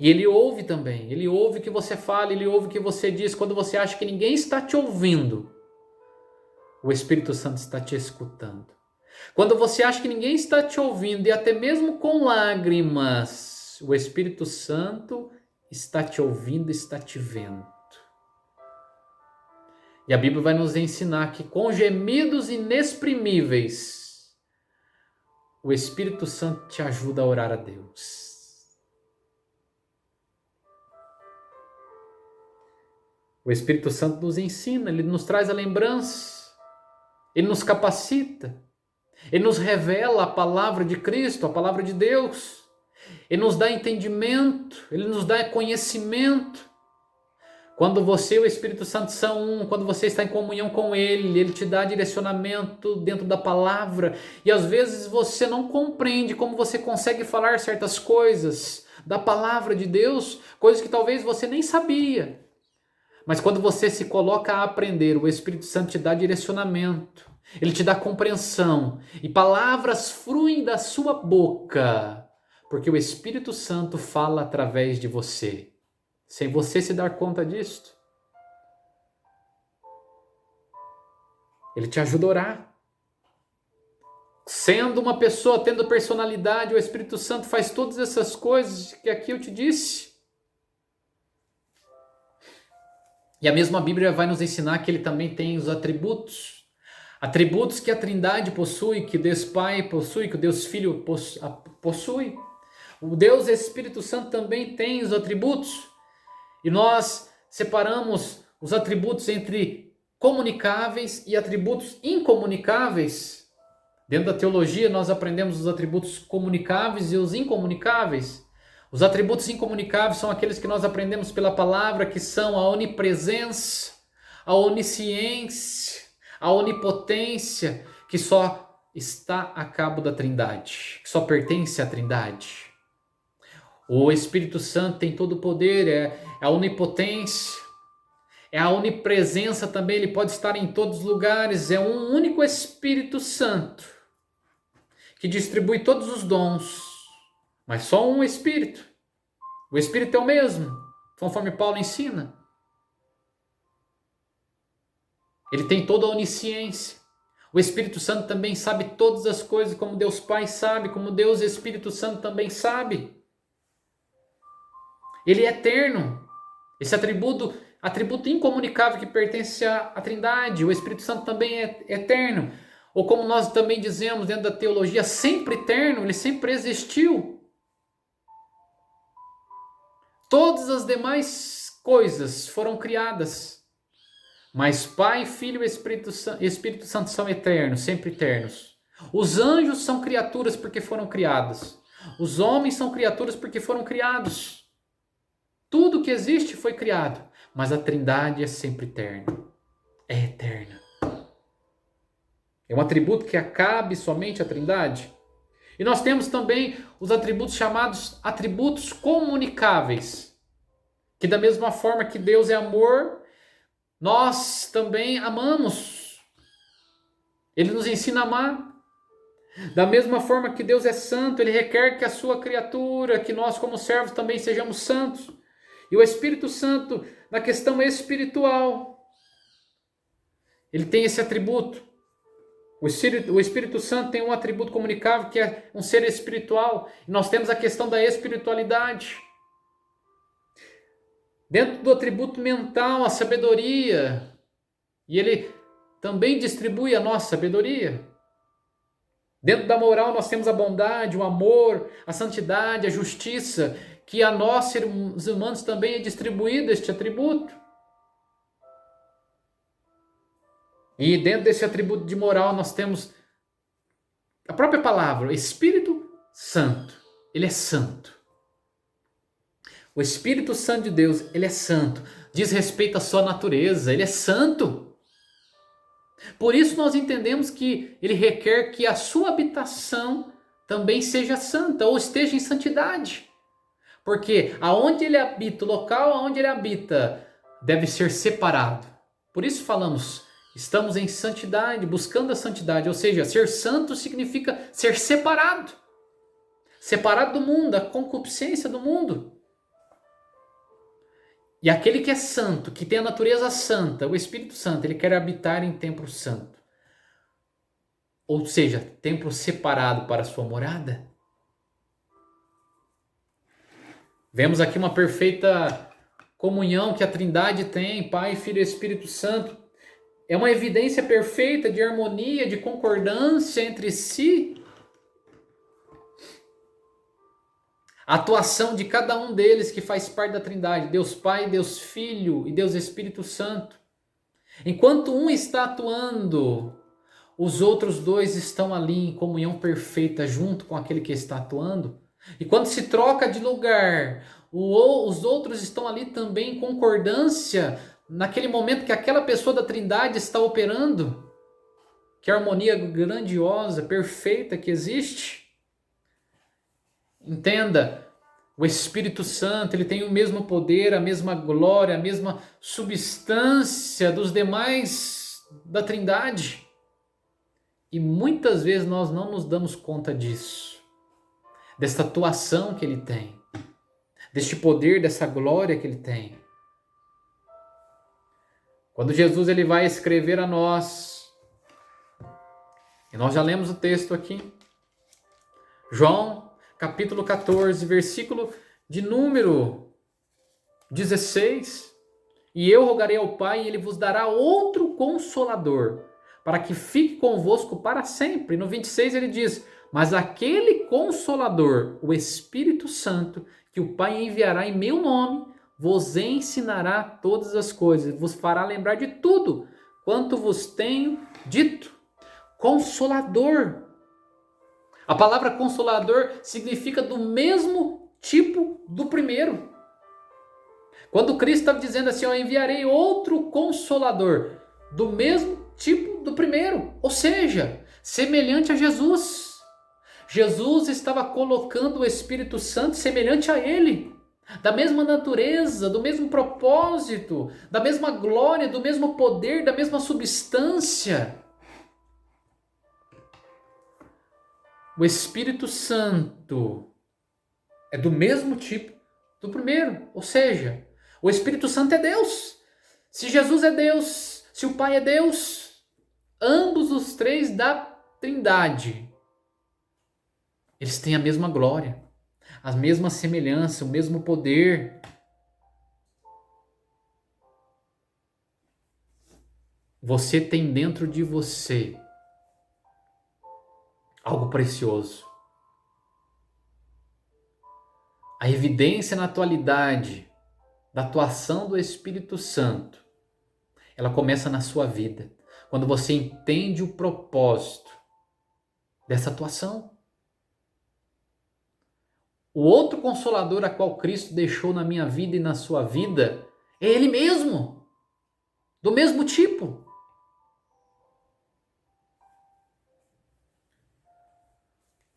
E Ele ouve também, Ele ouve o que você fala, Ele ouve o que você diz. Quando você acha que ninguém está te ouvindo, o Espírito Santo está te escutando. Quando você acha que ninguém está te ouvindo, e até mesmo com lágrimas, o Espírito Santo está te ouvindo, está te vendo. E a Bíblia vai nos ensinar que com gemidos inexprimíveis, o Espírito Santo te ajuda a orar a Deus. O Espírito Santo nos ensina, ele nos traz a lembrança, ele nos capacita, ele nos revela a palavra de Cristo, a palavra de Deus, ele nos dá entendimento, ele nos dá conhecimento. Quando você e o Espírito Santo são um, quando você está em comunhão com Ele, Ele te dá direcionamento dentro da palavra, e às vezes você não compreende como você consegue falar certas coisas da palavra de Deus, coisas que talvez você nem sabia. Mas quando você se coloca a aprender, o Espírito Santo te dá direcionamento, Ele te dá compreensão, e palavras fluem da sua boca, porque o Espírito Santo fala através de você, sem você se dar conta disto. Ele te ajuda a orar. Sendo uma pessoa, tendo personalidade, o Espírito Santo faz todas essas coisas que aqui eu te disse. E a mesma Bíblia vai nos ensinar que ele também tem os atributos. Atributos que a Trindade possui, que Deus Pai possui, que o Deus Filho possui. O Deus Espírito Santo também tem os atributos. E nós separamos os atributos entre comunicáveis e atributos incomunicáveis. Dentro da teologia nós aprendemos os atributos comunicáveis e os incomunicáveis. Os atributos incomunicáveis são aqueles que nós aprendemos pela palavra, que são a onipresença, a onisciência, a onipotência, que só está a cabo da Trindade, que só pertence à Trindade. O Espírito Santo tem todo o poder, é a onipotência, é a onipresença também, ele pode estar em todos os lugares, é um único Espírito Santo, que distribui todos os dons. Mas só um Espírito. O Espírito é o mesmo, conforme Paulo ensina. Ele tem toda a onisciência. O Espírito Santo também sabe todas as coisas, como Deus Pai sabe, como Deus Espírito Santo também sabe. Ele é eterno. Esse atributo incomunicável que pertence à Trindade. O Espírito Santo também é eterno. Ou como nós também dizemos dentro da teologia, sempre eterno, ele sempre existiu. Todas as demais coisas foram criadas, mas Pai, Filho e Espírito Santo são eternos, sempre eternos. Os anjos são criaturas porque foram criados. Os homens são criaturas porque foram criados. Tudo que existe foi criado, mas a Trindade é sempre eterna. É eterna. É um atributo que acabe somente a Trindade. E nós temos também os atributos chamados atributos comunicáveis, que da mesma forma que Deus é amor, nós também amamos. Ele nos ensina a amar. Da mesma forma que Deus é santo, Ele requer que a sua criatura, que nós como servos também sejamos santos. E o Espírito Santo, na questão espiritual, ele tem esse atributo. O Espírito Santo tem um atributo comunicável que é um ser espiritual. E nós temos a questão da espiritualidade. Dentro do atributo mental, a sabedoria. E ele também distribui a nossa sabedoria. Dentro da moral nós temos a bondade, o amor, a santidade, a justiça, que a nós, seres humanos, também é distribuído este atributo. E dentro desse atributo de moral nós temos a própria palavra, Espírito Santo. Ele é santo. O Espírito Santo de Deus, ele é santo. Diz respeito à sua natureza, ele é santo. Por isso nós entendemos que ele requer que a sua habitação também seja santa, ou esteja em santidade. Porque aonde ele habita, o local aonde ele habita, deve ser separado. Por isso falamos, estamos em santidade, buscando a santidade. Ou seja, ser santo significa ser separado. Separado do mundo, da concupiscência do mundo. E aquele que é santo, que tem a natureza santa, o Espírito Santo, ele quer habitar em templo santo. Ou seja, templo separado para a sua morada. Vemos aqui uma perfeita comunhão que a Trindade tem, Pai, Filho e Espírito Santo. É uma evidência perfeita de harmonia, de concordância entre si. A atuação de cada um deles que faz parte da Trindade, Deus Pai, Deus Filho e Deus Espírito Santo. Enquanto um está atuando, os outros dois estão ali em comunhão perfeita junto com aquele que está atuando. E quando se troca de lugar, os outros estão ali também em concordância naquele momento que aquela pessoa da Trindade está operando. Que harmonia grandiosa, perfeita que existe. Entenda, o Espírito Santo, ele tem o mesmo poder, a mesma glória, a mesma substância dos demais da Trindade. E muitas vezes nós não nos damos conta disso, desta atuação que ele tem, deste poder, dessa glória que ele tem. Quando Jesus ele vai escrever a nós, e nós já lemos o texto aqui, João capítulo 14, versículo de número 16. E eu rogarei ao Pai, e Ele vos dará outro Consolador, para que fique convosco para sempre. No 26 ele diz, mas aquele Consolador, o Espírito Santo, que o Pai enviará em meu nome, vos ensinará todas as coisas, vos fará lembrar de tudo quanto vos tenho dito. Consolador. A palavra consolador significa do mesmo tipo do primeiro. Quando Cristo estava dizendo assim, eu enviarei outro consolador, do mesmo tipo do primeiro, ou seja, semelhante a Jesus. Jesus estava colocando o Espírito Santo semelhante a ele, da mesma natureza, do mesmo propósito, da mesma glória, do mesmo poder, da mesma substância. O Espírito Santo é do mesmo tipo do primeiro, ou seja, o Espírito Santo é Deus. Se Jesus é Deus, se o Pai é Deus, ambos os três da Trindade, eles têm a mesma glória, a mesma semelhança, o mesmo poder. Você tem dentro de você algo precioso. A evidência na atualidade da atuação do Espírito Santo, ela começa na sua vida, quando você entende o propósito dessa atuação. O outro Consolador a qual Cristo deixou na minha vida e na sua vida é Ele mesmo, do mesmo tipo.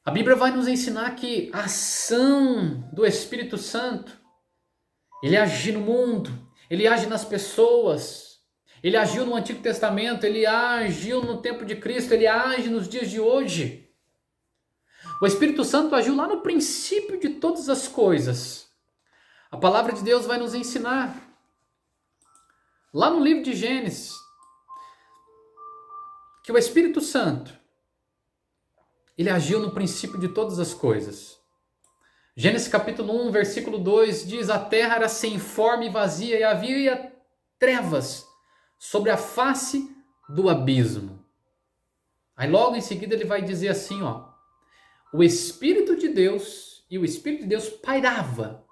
A Bíblia vai nos ensinar que a ação do Espírito Santo, ele age no mundo, ele age nas pessoas, ele agiu no Antigo Testamento, ele agiu no tempo de Cristo, ele age nos dias de hoje. O Espírito Santo agiu lá no princípio de todas as coisas. A palavra de Deus vai nos ensinar, lá no livro de Gênesis, que o Espírito Santo, ele agiu no princípio de todas as coisas. Gênesis capítulo 1, versículo 2 diz, a terra era sem forma e vazia, e havia trevas sobre a face do abismo. Aí logo em seguida ele vai dizer assim, o Espírito de Deus, e o Espírito de Deus pairava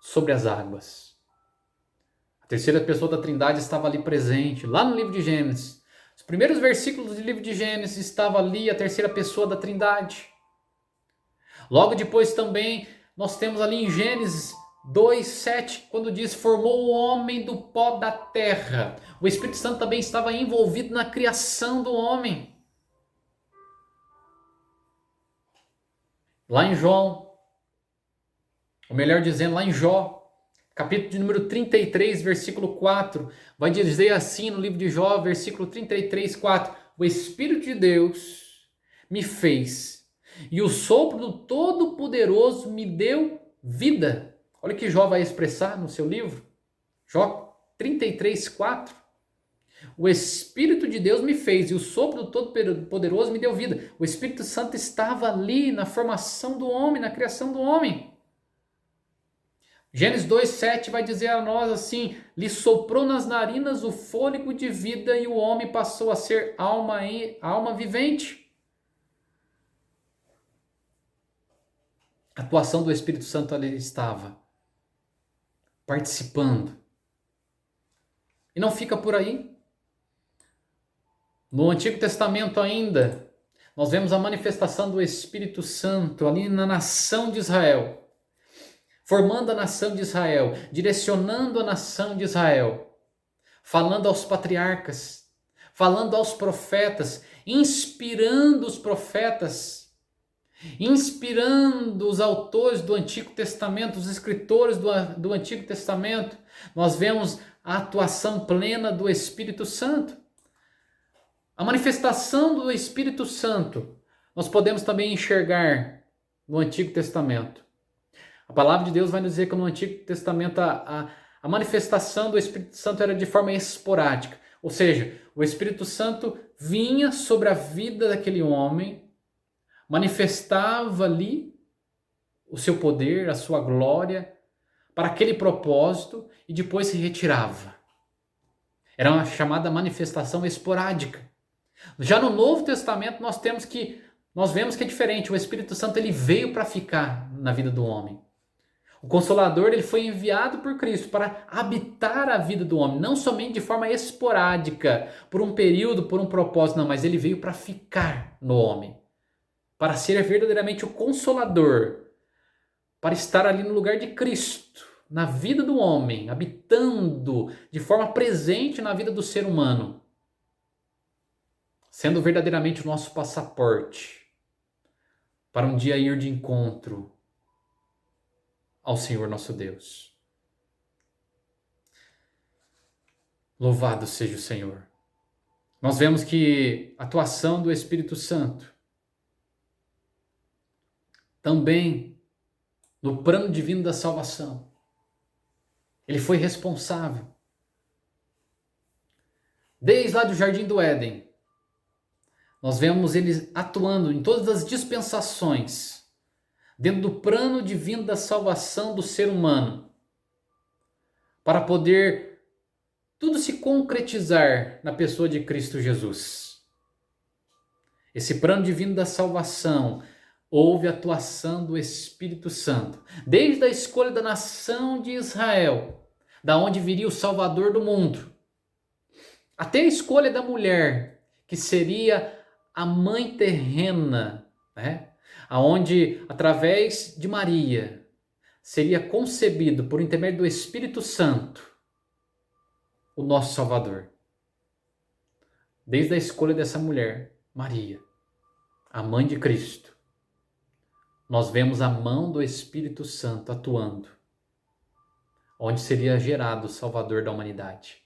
sobre as águas. A terceira pessoa da Trindade estava ali presente, lá no livro de Gênesis. Os primeiros versículos do livro de Gênesis estava ali a terceira pessoa da Trindade. Logo depois também nós temos ali em Gênesis 2:7, quando diz, formou o homem do pó da terra. O Espírito Santo também estava envolvido na criação do homem. Lá em João, ou melhor dizendo, lá em Jó, capítulo de número 33, versículo 4, vai dizer assim no livro de Jó, versículo 33, 4, o Espírito de Deus me fez, e o sopro do Todo-Poderoso me deu vida. Olha o que Jó vai expressar no seu livro. Jó 33:4. O Espírito de Deus me fez e o sopro do Todo-Poderoso me deu vida. O Espírito Santo estava ali na formação do homem, na criação do homem. Gênesis 2:7 vai dizer a nós assim: lhe soprou nas narinas o fôlego de vida e o homem passou a ser alma vivente. A atuação do Espírito Santo ali estava, participando. E não fica por aí. No Antigo Testamento ainda, nós vemos a manifestação do Espírito Santo ali na nação de Israel, formando a nação de Israel, direcionando a nação de Israel, falando aos patriarcas, falando aos profetas, inspirando os profetas, inspirando os autores do Antigo Testamento, os escritores do Antigo Testamento. Nós vemos a atuação plena do Espírito Santo. A manifestação do Espírito Santo nós podemos também enxergar no Antigo Testamento. A palavra de Deus vai nos dizer que no Antigo Testamento a manifestação do Espírito Santo era de forma esporádica. Ou seja, o Espírito Santo vinha sobre a vida daquele homem, manifestava ali o seu poder, a sua glória, para aquele propósito e depois se retirava. Era uma chamada manifestação esporádica. Já no Novo Testamento nós vemos que é diferente. O Espírito Santo ele veio para ficar na vida do homem. O Consolador ele foi enviado por Cristo para habitar a vida do homem, não somente de forma esporádica, por um período, por um propósito, não, mas ele veio para ficar no homem, para ser verdadeiramente o Consolador, para estar ali no lugar de Cristo, na vida do homem, habitando de forma presente na vida do ser humano, sendo verdadeiramente o nosso passaporte para um dia ir de encontro ao Senhor nosso Deus. Louvado seja o Senhor. Nós vemos que a atuação do Espírito Santo também no plano divino da salvação. Ele foi responsável. Desde lá do Jardim do Éden, nós vemos ele atuando em todas as dispensações, dentro do plano divino da salvação do ser humano, para poder tudo se concretizar na pessoa de Cristo Jesus. Esse plano divino da salvação, houve a atuação do Espírito Santo, desde a escolha da nação de Israel, da onde viria o Salvador do mundo, até a escolha da mulher, que seria a mãe terrena, né? Aonde, através de Maria, seria concebido por intermédio do Espírito Santo o nosso Salvador. Desde a escolha dessa mulher, Maria, a mãe de Cristo, nós vemos a mão do Espírito Santo atuando, onde seria gerado o Salvador da humanidade.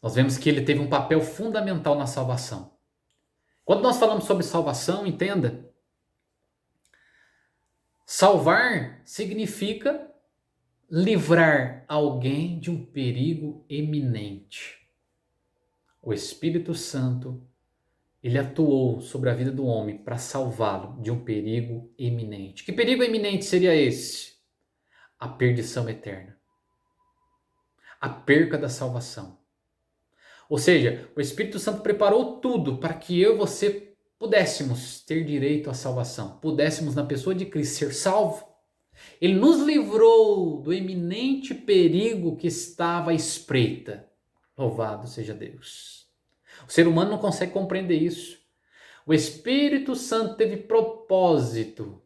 Nós vemos que ele teve um papel fundamental na salvação. Quando nós falamos sobre salvação, entenda, salvar significa livrar alguém de um perigo iminente. O Espírito Santo, ele atuou sobre a vida do homem para salvá-lo de um perigo iminente. Que perigo iminente seria esse? A perdição eterna. A perca da salvação. Ou seja, o Espírito Santo preparou tudo para que eu e você pudéssemos ter direito à salvação, pudéssemos na pessoa de Cristo ser salvo. Ele nos livrou do iminente perigo que estava à espreita. Louvado seja Deus. O ser humano não consegue compreender isso. O Espírito Santo teve propósito.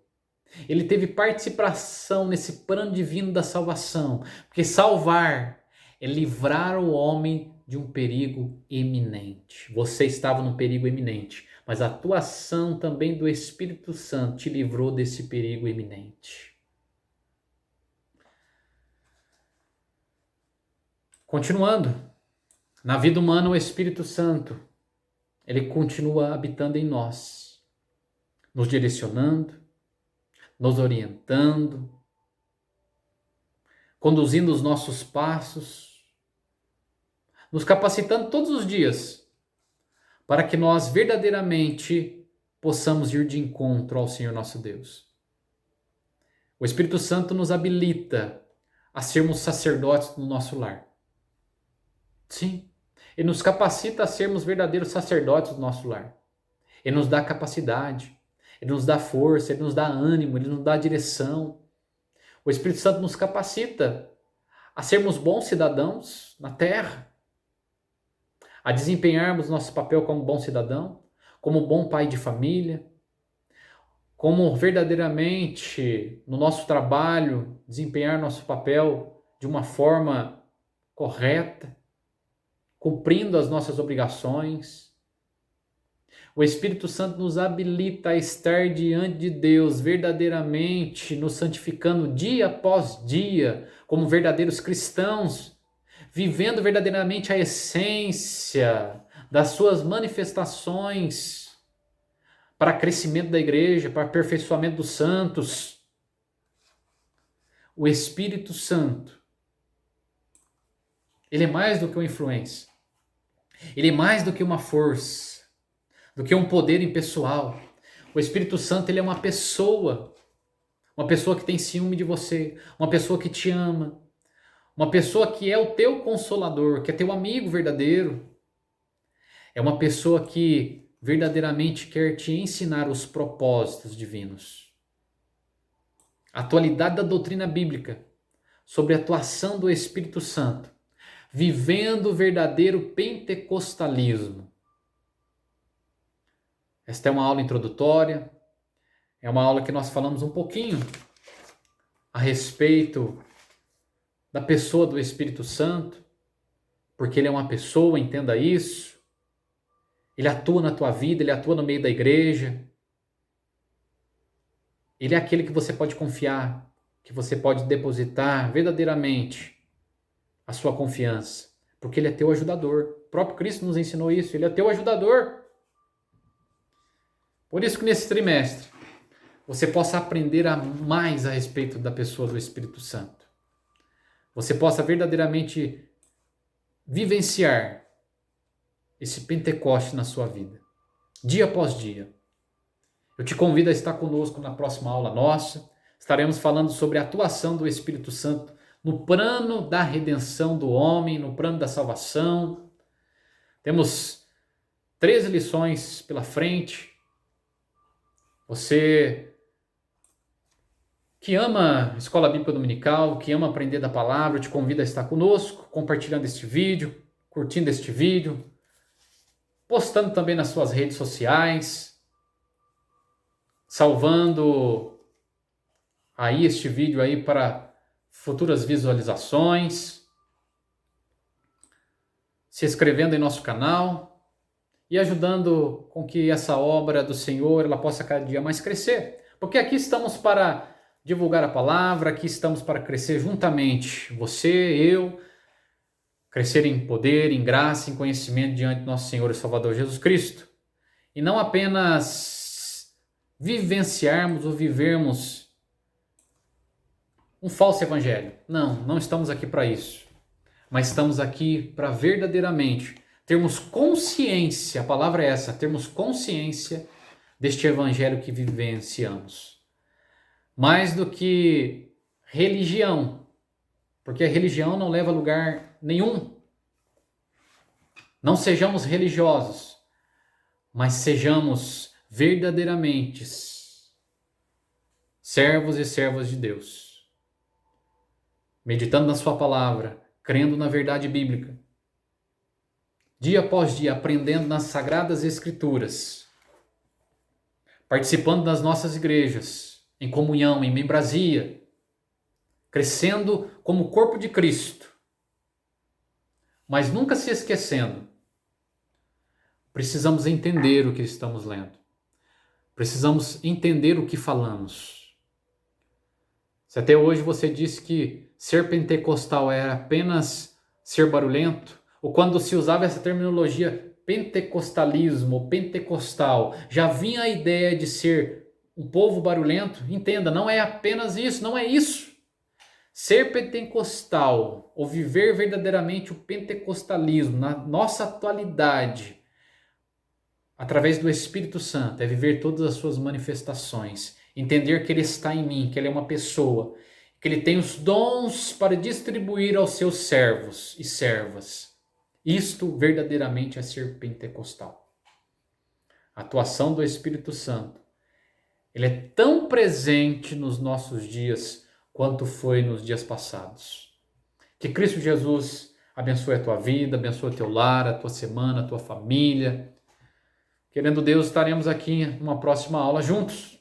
Ele teve participação nesse plano divino da salvação. Porque salvar é livrar o homem de um perigo iminente. Você estava num perigo iminente, mas a atuação também do Espírito Santo te livrou desse perigo iminente. Continuando, na vida humana o Espírito Santo, ele continua habitando em nós, nos direcionando, nos orientando, conduzindo os nossos passos, nos capacitando todos os dias para que nós verdadeiramente possamos ir de encontro ao Senhor nosso Deus. O Espírito Santo nos habilita a sermos sacerdotes no nosso lar. Sim, ele nos capacita a sermos verdadeiros sacerdotes do nosso lar. Ele nos dá capacidade, ele nos dá força, ele nos dá ânimo, ele nos dá direção. O Espírito Santo nos capacita a sermos bons cidadãos na terra, a desempenharmos nosso papel como bom cidadão, como bom pai de família, como verdadeiramente no nosso trabalho desempenhar nosso papel de uma forma correta, cumprindo as nossas obrigações. O Espírito Santo nos habilita a estar diante de Deus verdadeiramente, nos santificando dia após dia, como verdadeiros cristãos, vivendo verdadeiramente a essência das suas manifestações para crescimento da igreja, para aperfeiçoamento dos santos. O Espírito Santo, ele é mais do que uma influência, ele é mais do que uma força, do que um poder impessoal. O Espírito Santo, ele é uma pessoa que tem ciúme de você, uma pessoa que te ama, uma pessoa que é o teu consolador, que é teu amigo verdadeiro. É uma pessoa que verdadeiramente quer te ensinar os propósitos divinos. A atualidade da doutrina bíblica sobre a atuação do Espírito Santo, vivendo o verdadeiro pentecostalismo. Esta é uma aula introdutória, é uma aula que nós falamos um pouquinho a respeito da pessoa do Espírito Santo, porque ele é uma pessoa, entenda isso. Ele atua na tua vida, ele atua no meio da igreja. Ele é aquele que você pode confiar, que você pode depositar verdadeiramente a sua confiança, porque ele é teu ajudador. O próprio Cristo nos ensinou isso, ele é teu ajudador. Por isso que nesse trimestre você possa aprender mais a respeito da pessoa do Espírito Santo. Você possa verdadeiramente vivenciar esse Pentecoste na sua vida, dia após dia. Eu te convido a estar conosco na próxima aula nossa. Estaremos falando sobre a atuação do Espírito Santo no plano da redenção do homem, no plano da salvação. Temos 13 lições pela frente. Você que ama a Escola Bíblica Dominical, que ama aprender da palavra, eu te convido a estar conosco, compartilhando este vídeo, curtindo este vídeo, postando também nas suas redes sociais, salvando aí este vídeo aí para futuras visualizações, se inscrevendo em nosso canal e ajudando com que essa obra do Senhor ela possa cada dia mais crescer. Porque aqui estamos para divulgar a palavra, aqui estamos para crescer juntamente, você, eu, crescer em poder, em graça, em conhecimento diante do nosso Senhor e Salvador Jesus Cristo. E não apenas vivenciarmos ou vivermos um falso evangelho. Não estamos aqui para isso. Mas estamos aqui para verdadeiramente termos consciência, a palavra é essa, termos consciência deste evangelho que vivenciamos. Mais do que religião, porque a religião não leva a lugar nenhum. Não sejamos religiosos, mas sejamos verdadeiramente servos e servas de Deus, meditando na sua palavra, crendo na verdade bíblica, dia após dia aprendendo nas sagradas escrituras, participando das nossas igrejas, em comunhão, em membrazia, crescendo como corpo de Cristo, mas nunca se esquecendo. Precisamos entender o que estamos lendo. Precisamos entender o que falamos. Se até hoje você disse que ser pentecostal era apenas ser barulhento, ou quando se usava essa terminologia pentecostalismo, pentecostal, já vinha a ideia de ser um povo barulhento, entenda, não é apenas isso, não é isso. Ser pentecostal, ou viver verdadeiramente o pentecostalismo na nossa atualidade, através do Espírito Santo, é viver todas as suas manifestações, entender que Ele está em mim, que Ele é uma pessoa, que Ele tem os dons para distribuir aos seus servos e servas. Isto verdadeiramente é ser pentecostal. A atuação do Espírito Santo, ele é tão presente nos nossos dias quanto foi nos dias passados. Que Cristo Jesus abençoe a tua vida, abençoe o teu lar, a tua semana, a tua família. Querendo Deus, estaremos aqui numa próxima aula juntos,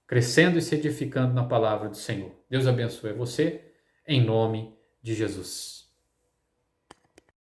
crescendo e se edificando na palavra do Senhor. Deus abençoe você, em nome de Jesus.